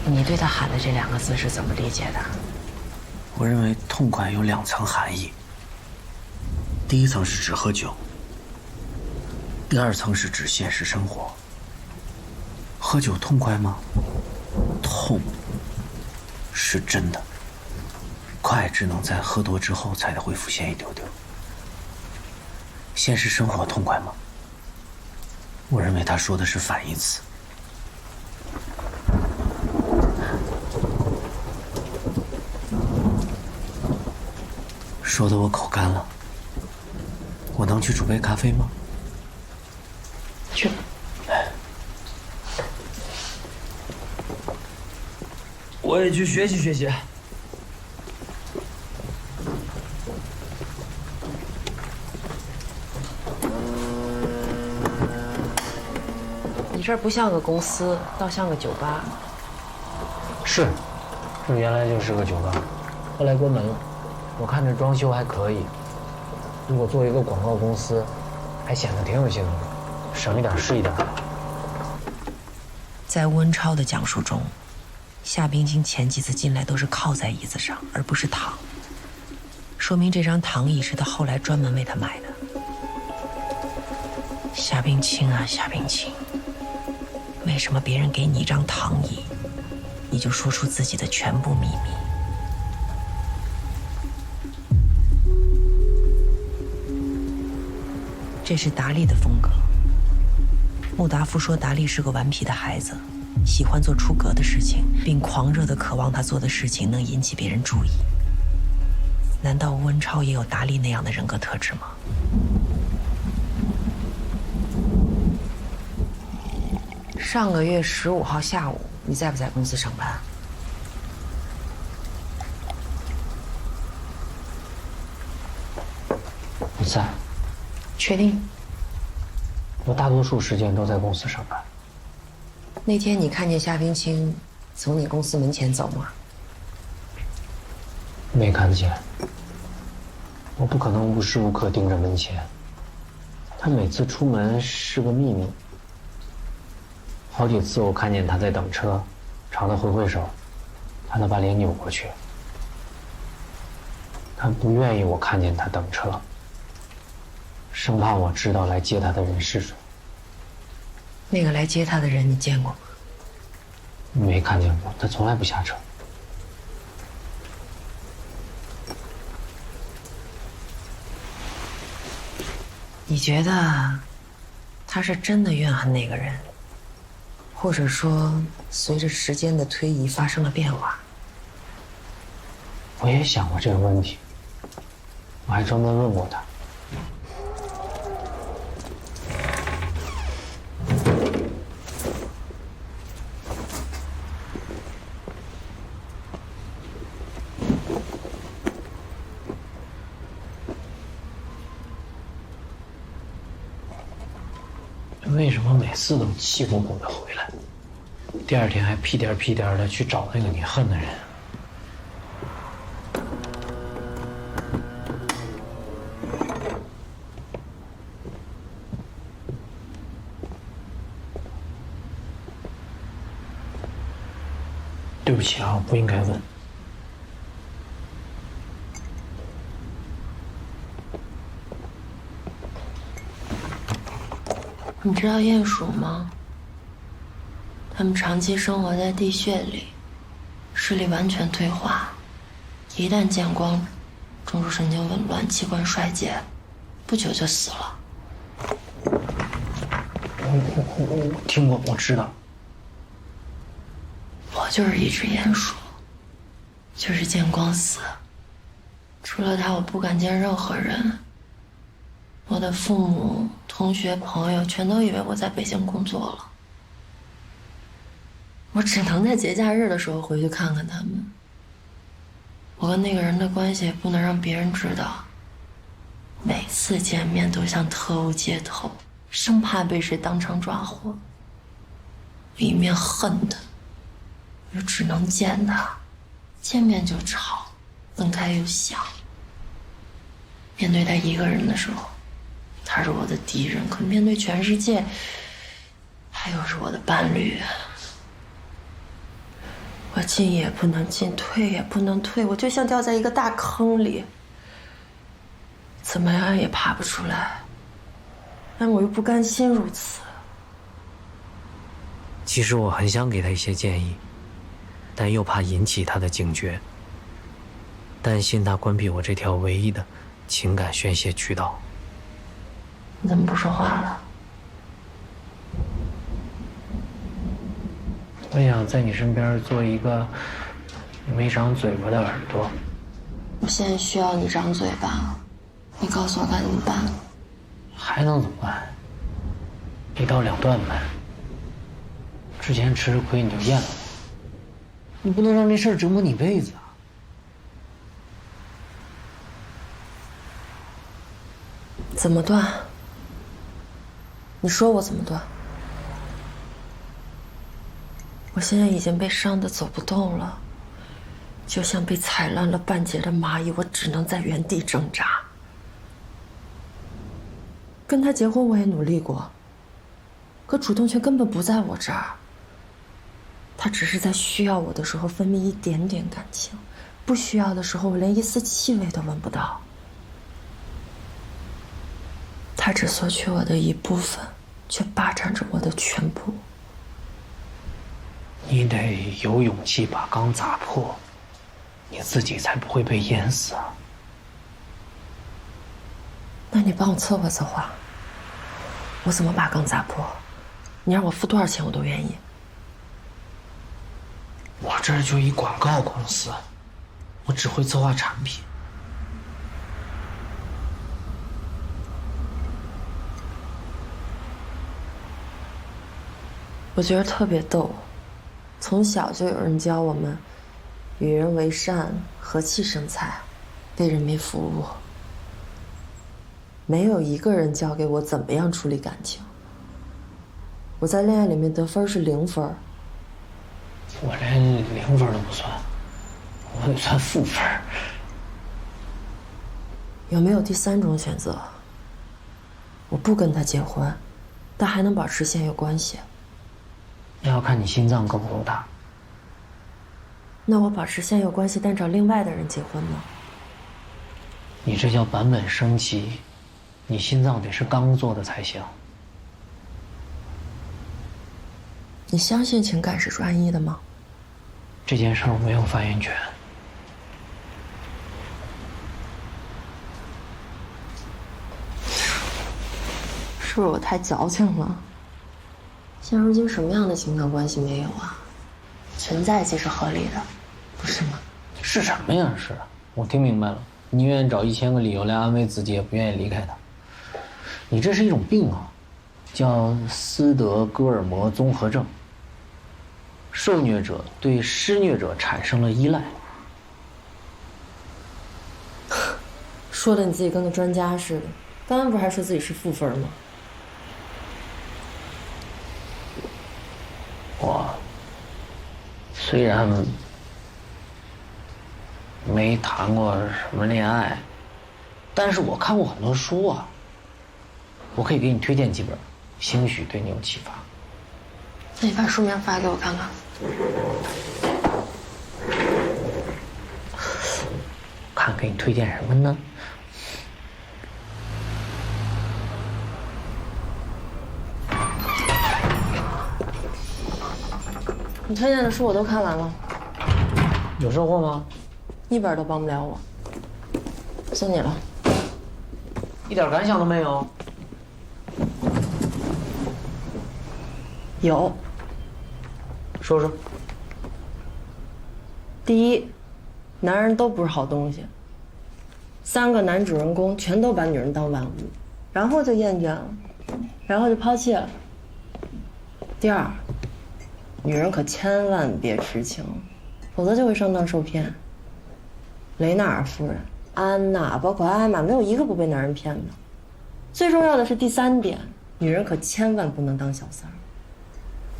C: 你对他喊的这两个字是怎么理解的？
F: 我认为痛快有2层含义，第一层是指喝酒，第二层是指现实生活。喝酒痛快吗？痛是真的，快只能在喝多之后才会浮现一丢丢。现实生活痛快吗？我认为他说的是反义词。说的我口干了，我能去煮杯咖啡吗？
C: 去。
F: 我也去学习学习。
C: 你这儿不像个公司，倒像个酒吧。
F: 是，这原来就是个酒吧，后来关门了。我看这装修还可以，如果做一个广告公司，还显得挺有性的，省一点是一点。
C: 在温超的讲述中，夏冰清前几次进来都是靠在椅子上，而不是躺，说明这张躺椅是他后来专门为他买的。夏冰清啊，夏冰清，为什么别人给你一张躺椅，你就说出自己的全部秘密？这是达利的风格。穆达夫说达利是个顽皮的孩子，喜欢做出格的事情，并狂热地渴望他做的事情能引起别人注意。难道温超也有达利那样的人格特质吗？上个月15号下午，你在不在公司上班？
F: 不在。
C: 确定？
F: 我大多数时间都在公司上班。
C: 那天你看见夏冰清从你公司门前走吗？
F: 没看见。我不可能无时无刻盯着门前。他每次出门是个秘密。好几次我看见他在等车，朝他挥挥手，他把脸扭过去。他不愿意我看见他等车，生怕我知道来接他的人是谁。
C: 那个来接他的人你见过吗？
F: 没看见过，他从来不下车。
C: 你觉得他是真的怨恨那个人，或者说随着时间的推移发生了变化？
F: 我也想过这个问题，我还专门问过他。为什么每次都气鼓鼓的回来，第二天还屁颠屁颠的去找那个你恨的人？对不起啊，不应该问。
G: 你知道鼹鼠吗？它们长期生活在地穴里，视力完全退化，一旦见光，中枢神经紊乱，器官衰竭，不久就死了。
F: 我听过，我知道。
G: 我就是一只鼹鼠，就是见光死。除了它，我不敢见任何人。我的父母、同学、朋友全都以为我在北京工作了。我只能在节假日的时候回去看看他们。我跟那个人的关系也不能让别人知道。每次见面都像特务接头，生怕被谁当场抓获。一面恨他，又只能见他，见面就吵，分开又想。面对他一个人的时候，他是我的敌人；可面对全世界，他又是我的伴侣。我进也不能进，退也不能退，我就像掉在一个大坑里，怎么样也爬不出来。但我又不甘心如此。
F: 其实我很想给他一些建议，但又怕引起他的警觉，担心他关闭我这条唯一的情感宣泄渠道。
G: 你怎么不说话了？
F: 我想在你身边做一个没长嘴巴的耳朵。
G: 我现在需要你张嘴巴，你告诉我该怎么办？
F: 还能怎么办？一刀两断呗。之前吃了亏你就咽了，你不能让这事儿折磨你一辈子啊！
G: 怎么断？你说我怎么断？我现在已经被伤得走不动了，就像被踩烂了半截的蚂蚁，我只能在原地挣扎。跟他结婚我也努力过，可主动权根本不在我这儿。他只是在需要我的时候分泌一点点感情，不需要的时候我连一丝气味都闻不到。他只索取我的一部分，却霸占着我的全部。
F: 你得有勇气把缸砸破，你自己才不会被淹死啊！
G: 那你帮我策划策划，我怎么把缸砸破？你让我付多少钱我都愿意。
F: 我这就一广告公司，我只会策划产品。
G: 我觉得特别逗，从小就有人教我们与人为善，和气生财，为人民服务。没有一个人教给我怎么样处理感情。我在恋爱里面得分是0分。
F: 我连0分都不算，我得算负分。
G: 有没有第3种选择？我不跟他结婚，但还能保持现有关系。
F: 那要看你心脏够不够大。
G: 那我保持现有关系，但找另外的人结婚呢？
F: 你这叫版本升级，你心脏得是钢做的才行。
G: 你相信情感是专一的吗？
F: 这件事我没有发言权。
G: 是不是我太矫情了？现如今什么样的情感关系没有啊？存在即是合理的，不是吗？
F: 是什么呀？是，我听明白了。你愿意找1000个理由来安慰自己，也不愿意离开他。你这是一种病啊，叫斯德哥尔摩综合症。受虐者对施虐者产生了依赖。
G: 说的你自己跟个专家似的，刚刚不是还说自己是负分吗？
F: 我虽然没谈过什么恋爱，但是我看过很多书啊。我可以给你推荐几本，兴许对你有启发。
G: 那你把书名发给我看看。
F: 看给你推荐什么呢？
H: 你推荐的书我都看完了，
F: 有收获吗？
H: 一本都帮不了我。送你了。
F: 一点感想都没有？
H: 有。
F: 说说。
H: 第一，男人都不是好东西。3个男主人公全都把女人当玩物，然后就厌倦了，然后就抛弃了。第二，女人可千万别痴情，否则就会上当受骗。雷纳尔夫人、安娜，包括艾玛，没有一个不被男人骗的。最重要的是第3点，女人可千万不能当小三儿，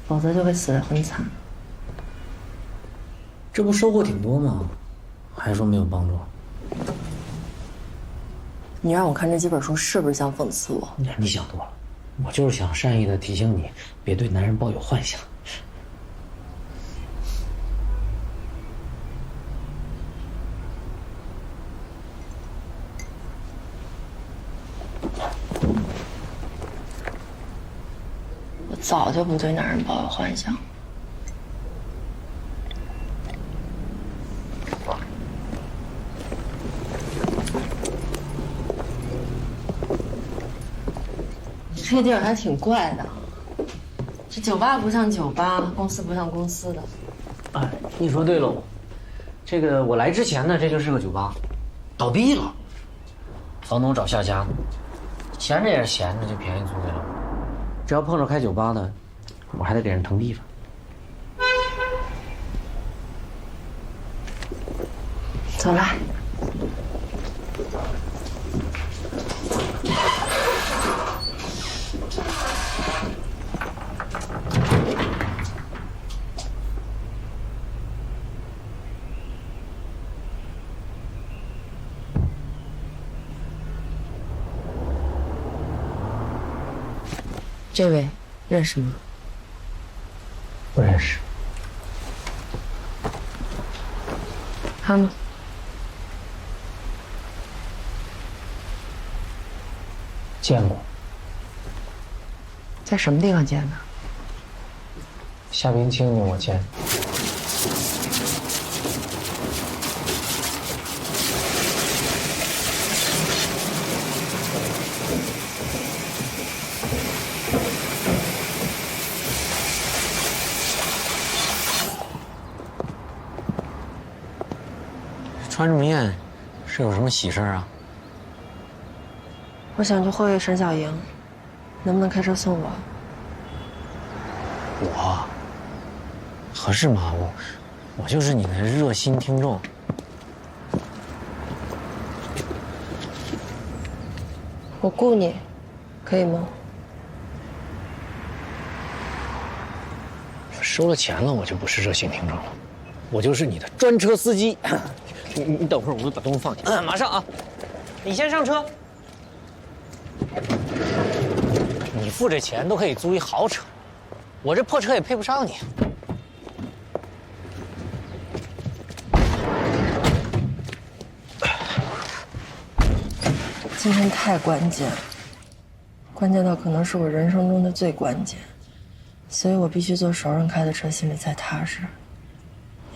H: 否则就会死得很惨。
F: 这不收获挺多吗？还说没有帮助？
H: 你让我看这几本书是不是像讽刺我？
F: 你想多了，我就是想善意的提醒你，别对男人抱有幻想。
H: 我早就不对男人抱有幻想。这地儿还挺怪的，这酒吧不像酒吧，公司不像公司的。
F: 哎，你说对喽，这个我来之前呢，这就是个酒吧，倒闭了，房东找下家，闲着也是闲着，就便宜租给了我。只要碰着开酒吧的，我还得给人腾地方。
H: 走来。这位认识吗？
F: 不认识。
H: 他呢？
F: 见过。
H: 在什么地方见的？
F: 夏冰清令我见。穿这么艳，是有什么喜事啊？
H: 我想去会沈小莹，能不能开车送我？
F: 我合适吗？我就是你的热心听众。
H: 我雇你，可以吗？
F: 收了钱了，我就不是热心听众了，我就是你的专车司机。你等会儿，我把东西放进。马上啊！你先上车。你付这钱都可以租一豪车，我这破车也配不上你。
H: 今天太关键了，关键到可能是我人生中的最关键，所以我必须坐熟人开的车，心里才踏实。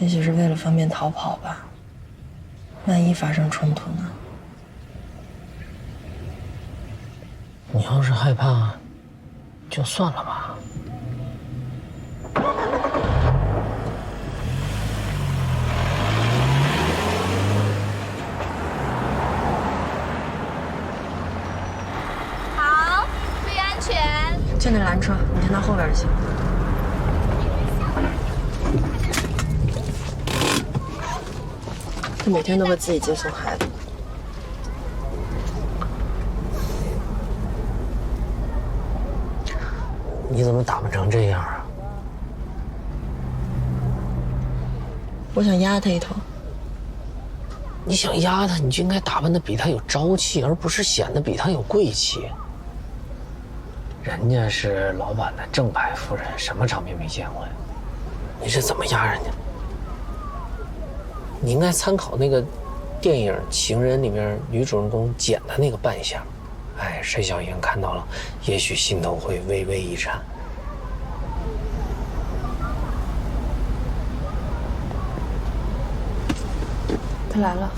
H: 也许是为了方便逃跑吧。万一发生冲突呢？
F: 你要是害怕，就算了吧。
L: 好，注意安全。
H: 就那蓝车，你停到后边就行。他每天都会自己接送孩子。
F: 你怎么打扮成这样啊？
H: 我想压他一头。
F: 你想压他，你就应该打扮得比他有朝气，而不是显得比他有贵气。人家是老板的正牌夫人，什么场面没见过呀？你是怎么压人家？你应该参考那个电影《情人》里面女主人公剪的那个扮相，哎，沈小英看到了，也许心头会微微一颤。
D: 他来了。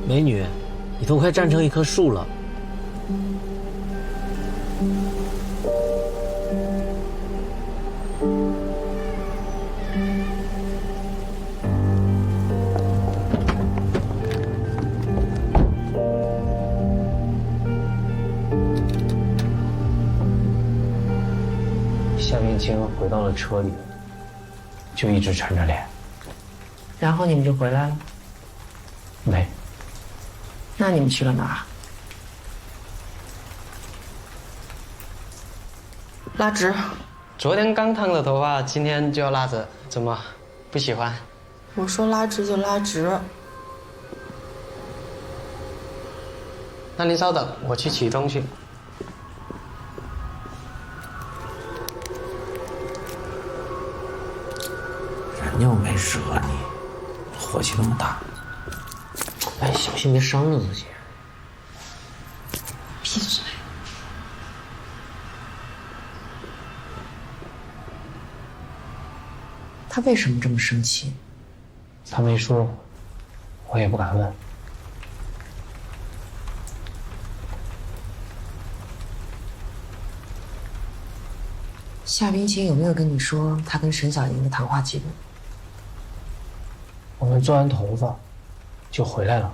F: 美女，你都快站成一棵树了。夏冰清回到了车里，就一直沉着脸。
C: 然后你们就回来了？
F: 没。
C: 那你们去了哪儿？
M: 拉直。昨天刚烫的头发，今天就要拉直，怎么不喜欢？
H: 我说拉直就拉直。
M: 那您稍等，我去取东西。
F: 人又没惹你，火气那么大。哎，小心别伤着自己。
C: 闭嘴！他为什么这么生气？
F: 他没说，我也不敢问。
C: 夏冰清有没有跟你说他跟沈小英的谈话记录？
F: 我们做完头发就回来了。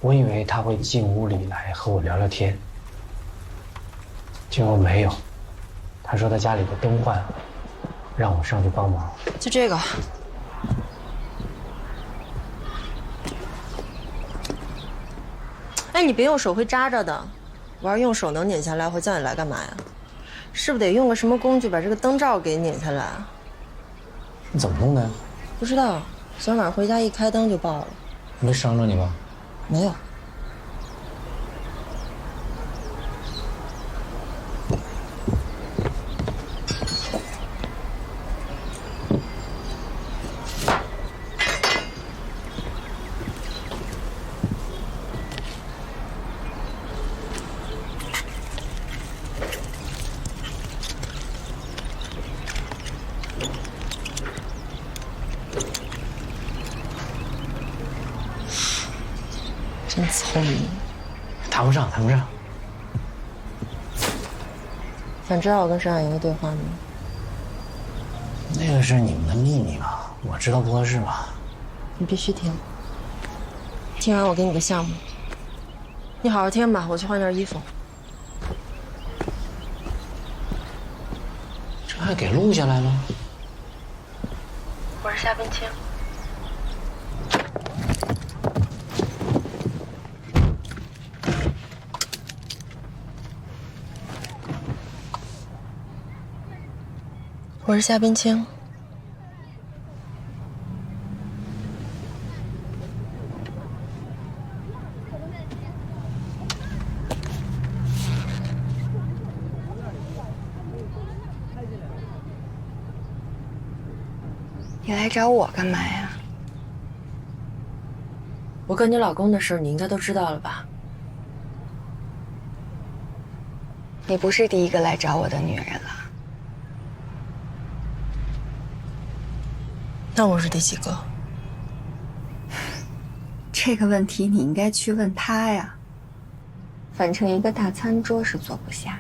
F: 我以为他会进屋里来和我聊聊天，结果没有。他说他家里的灯坏了，让我上去帮忙。
H: 就这个。哎，你别用手，会扎着的。我要用手能拧下来，会叫你来干嘛呀？是不是得用个什么工具把这个灯罩给拧下来？
F: 你怎么弄的呀？
H: 不知道，昨天晚上回家一开灯就爆了。
F: 没伤着你吧？
H: 没有。真聪明，
F: 谈不上，谈不上。
H: 想知道我跟沈小莹的对话吗？
F: 那个是你们的秘密吧？我知道不合适吧？
H: 你必须听。听完我给你个项目，你好好听吧，我去换件衣服。
F: 这还给录下来了？
G: 我是夏冰清。
N: 我是夏冰清。
G: 你来找我干嘛呀？
C: 我跟你老公的事，你应该都知道了吧？
G: 你不是第一个来找我的女人了。
N: 那我是第几个？
O: 这个问题你应该去问他呀。
G: 反正一个大餐桌是坐不下。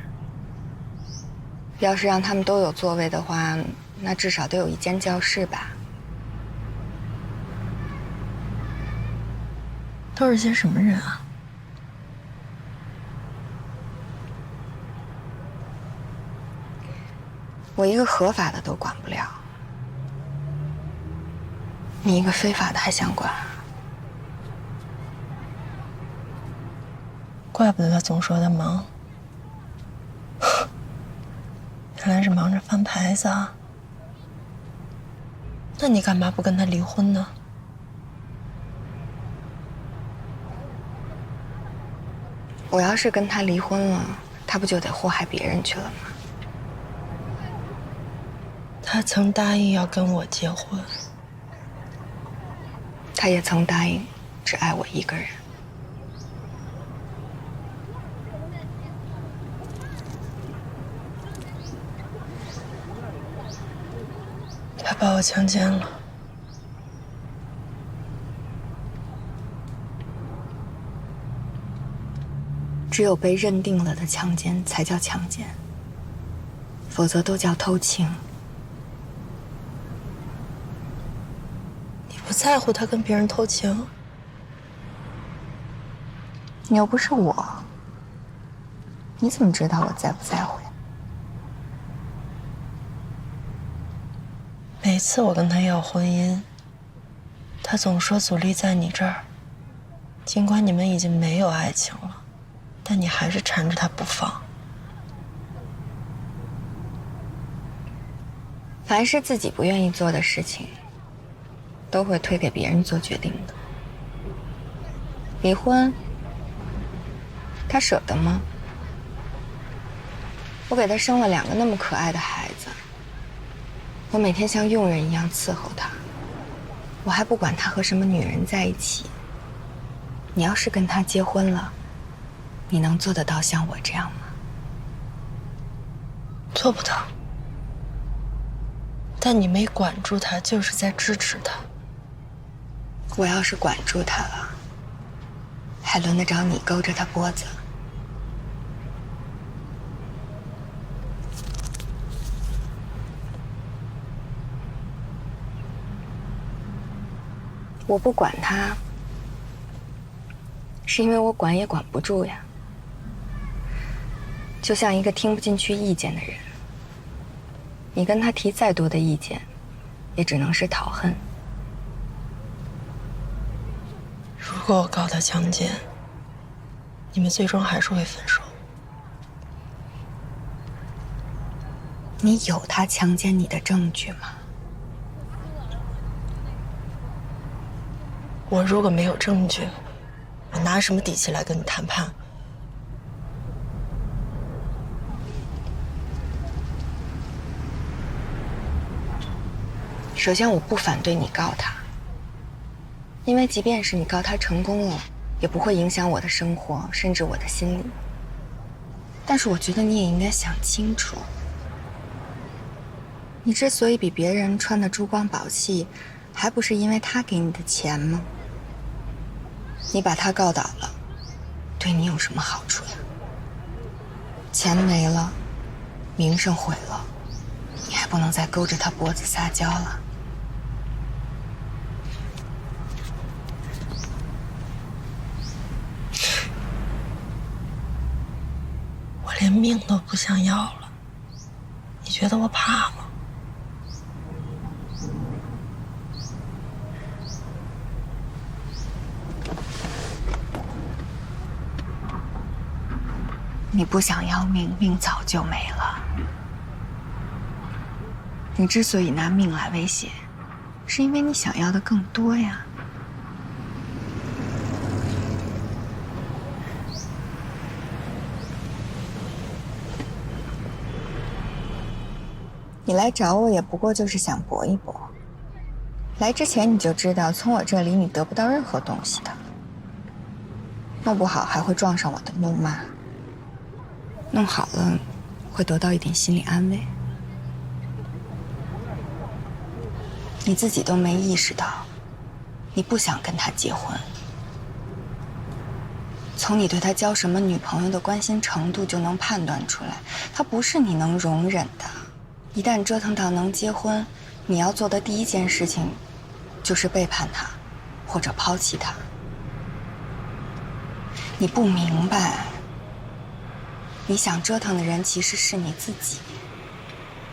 G: 要是让他们都有座位的话，那至少得有一间教室吧。
N: 都是些什么人啊？
G: 我一个合法的都管不了，你一个非法的还想管？
N: 怪不得他总说他忙，原来是忙着翻牌子啊。那你干嘛不跟他离婚呢？
G: 我要是跟他离婚了，他不就得祸害别人去了吗？
N: 他曾答应要跟我结婚，
G: 他也曾答应只爱我一个人。
N: 他把我强奸了。
G: 只有被认定了的强奸才叫强奸，否则都叫偷情。
N: 你不在乎他跟别人偷情？
G: 你又不是我，你怎么知道我在不在乎呀？
N: 每次我跟他要婚姻，他总说阻力在你这儿。尽管你们已经没有爱情了，但你还是缠着他不放。
G: 凡是自己不愿意做的事情，都会推给别人做决定的。离婚，他舍得吗？我给他生了2个那么可爱的孩子，我每天像佣人一样伺候他，我还不管他和什么女人在一起。你要是跟他结婚了，你能做得到像我这样吗？
N: 做不到。但你没管住他，就是在支持他。
G: 我要是管住他了，还轮得着你勾着他脖子？我不管他，是因为我管也管不住呀。就像一个听不进去意见的人，你跟他提再多的意见，也只能是讨恨。
N: 如果我告他强奸，你们最终还是会分手。
G: 你有他强奸你的证据吗？
N: 我如果没有证据，我拿什么底气来跟你谈判？
G: 首先，我不反对你告他，因为即便是你告他成功了，也不会影响我的生活，甚至我的心理。但是我觉得你也应该想清楚，你之所以比别人穿得珠光宝气，还不是因为他给你的钱吗？你把他告倒了，对你有什么好处呀？钱没了，名声毁了，你还不能再勾着他脖子撒娇了。
N: 我连命都不想要了，你觉得我怕吗？
G: 你不想要命，命早就没了。
O: 你之所以拿命来威胁，是因为你想要的更多呀。你来找我也不过就是想搏一搏。来之前你就知道，从我这里你得不到任何东西的，弄不好还会撞上我的怒骂。弄好了，会得到一点心理安慰。你自己都没意识到，你不想跟他结婚。从你对他交什么女朋友的关心程度就能判断出来，他不是你能容忍的。一旦折腾到能结婚，你要做的第一件事情，就是背叛他，或者抛弃他。你不明白，你想折腾的人其实是你自己。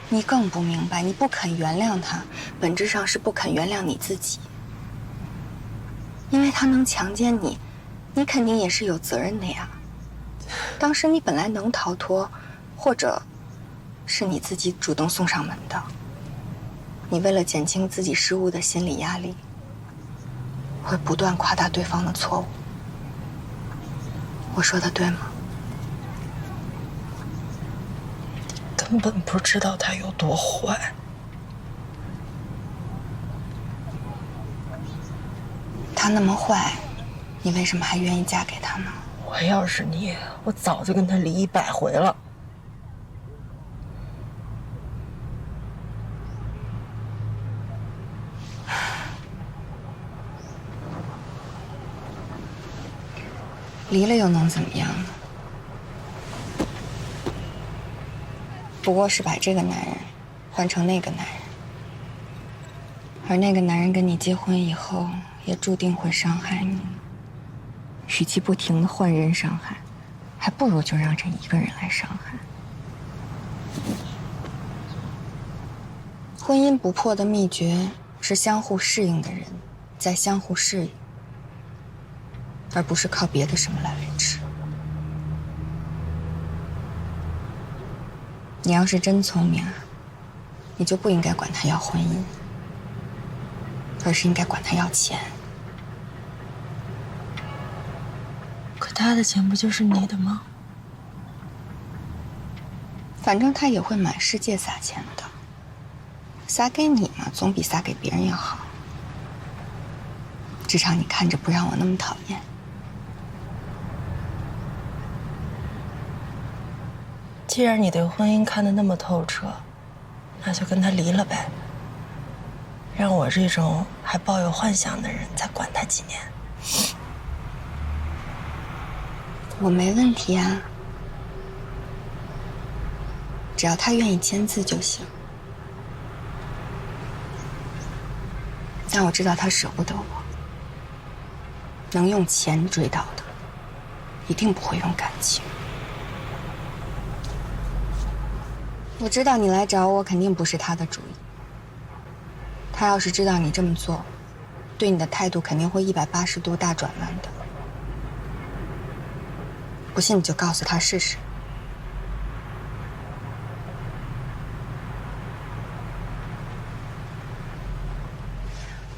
O: 你更不明白，你不肯原谅他，本质上是不肯原谅你自己。因为他能强奸你，你肯定也是有责任的呀。当时你本来能逃脱，或者是你自己主动送上门的。你为了减轻自己失误的心理压力，会不断夸大对方的错误。我说的对吗？
N: 根本不知道他有多坏。
O: 他那么坏，你为什么还愿意嫁给他呢？
N: 我要是你，我早就跟他离100回了。
O: 离了又能怎么样呢？不过是把这个男人换成那个男人，而那个男人跟你结婚以后，也注定会伤害你。与其不停地换人伤害，还不如就让这一个人来伤害。婚姻不破的秘诀是相互适应的人在相互适应，而不是靠别的什么来维持。你要是真聪明啊，你就不应该管他要婚姻，而是应该管他要钱。
N: 可他的钱不就是你的吗？
O: 反正他也会满世界撒钱的，撒给你嘛，总比撒给别人要好。至少你看着不让我那么讨厌。
N: 既然你对婚姻看得那么透彻，那就跟他离了呗。让我这种还抱有幻想的人再管他几年。
O: 我没问题啊，只要他愿意签字就行。但我知道他舍不得我，能用钱追到的，一定不会用感情。我知道你来找我肯定不是他的主意。他要是知道你这么做，对你的态度肯定会180度大转弯的。不信你就告诉他试试。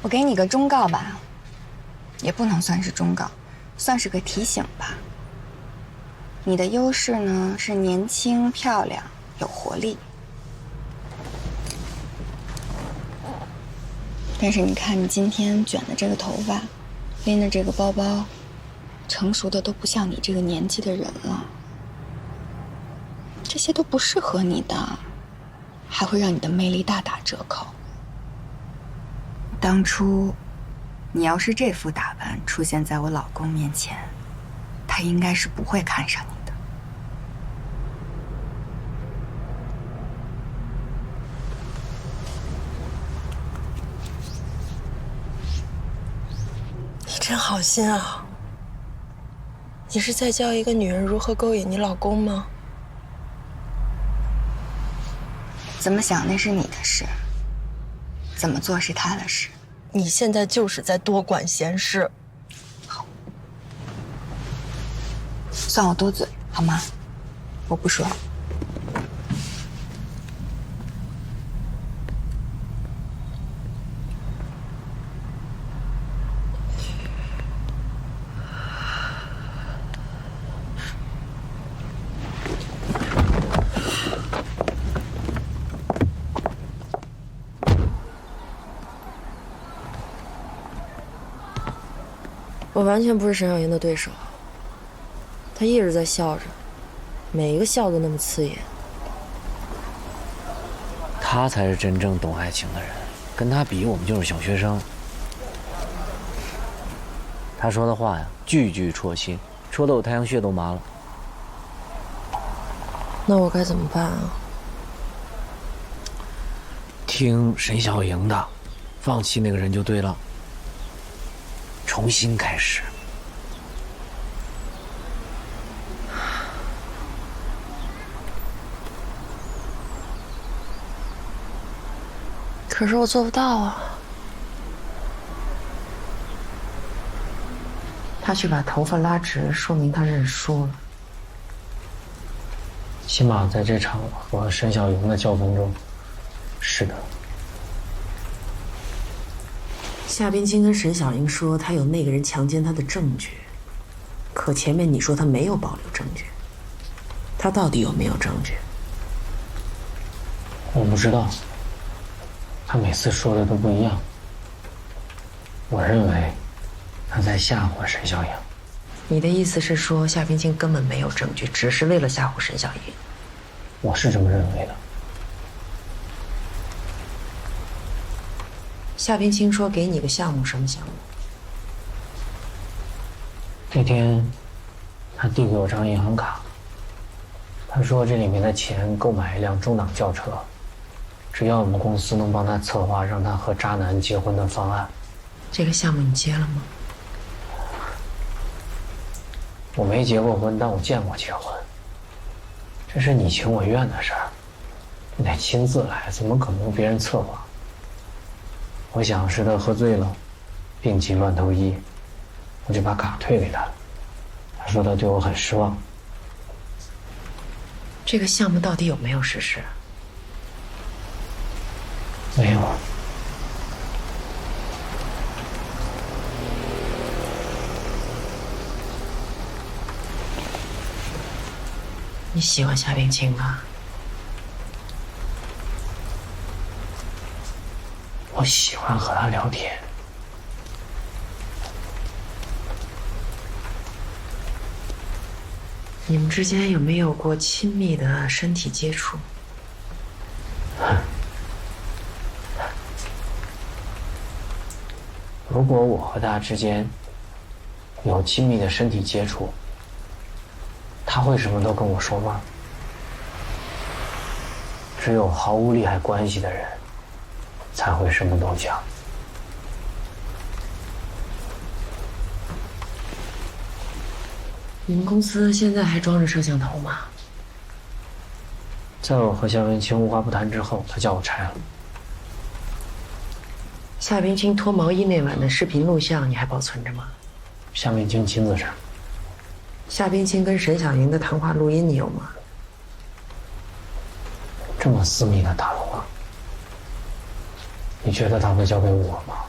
O: 我给你个忠告吧，也不能算是忠告，算是个提醒吧。你的优势呢是年轻漂亮有活力，但是你看你今天卷的这个头发，拎的这个包包，成熟的都不像你这个年纪的人了。这些都不适合你的，还会让你的魅力大打折扣。当初你要是这副打扮出现在我老公面前，他应该是不会看上你的。
N: 你真好心啊！你是在教一个女人如何勾引你老公吗？
O: 怎么想那是你的事，怎么做是他的事。
N: 你现在就是在多管闲事。
O: 好，算我多嘴好吗？我不说。
N: 我完全不是沈小莹的对手。她一直在笑着，每一个笑都那么刺眼。
F: 她才是真正懂爱情的人，跟她比，我们就是小学生。她说的话呀，句句戳心，戳得我太阳穴都麻了。
N: 那我该怎么办啊？
F: 听沈小莹的，放弃那个人就对了，重新开始。
N: 可是我做不到啊。
C: 他去把头发拉直，说明他认输了。
B: 起码在这场和沈小莹的较锋中，是的。
C: 夏冰清跟沈小莹说他有那个人强奸他的证据，可前面你说他没有保留证据，他到底有没有证据？
B: 我不知道，他每次说的都不一样。我认为他在吓唬沈小莹。
C: 你的意思是说夏冰清根本没有证据，只是为了吓唬沈小莹？
B: 我是这么认为的。
C: 夏冰清说给你个项目，什么项目？
B: 那天他递给我张银行卡，他说这里面的钱购买一辆中档轿车，只要我们公司能帮他策划让他和渣男结婚的方案。
C: 这个项目你接了吗？
B: 我没结过婚，但我见过结婚。这是你情我愿的事儿，你得亲自来，怎么可能由别人策划？我想是他喝醉了，病急乱投医，我就把卡退给他了。他说他对我很失望。
C: 这个项目到底有没有实施？
B: 没有。
C: 你喜欢夏冰清吗？
B: 我喜欢和他聊天。
C: 你们之间有没有过亲密的身体接触？
B: 如果我和他之间有亲密的身体接触，他会什么都跟我说吗？只有毫无利害关系的人才会什么都讲。
C: 你们公司现在还装着摄像头吗？
B: 在我和夏冰清无话不谈之后，他叫我拆了。
C: 夏冰清脱毛衣那晚的视频录像你还保存着吗？
B: 夏冰清亲自查。
C: 夏冰清跟沈小莹的谈话录音你有吗？
B: 这么私密的谈话，你觉得他会交给我吗？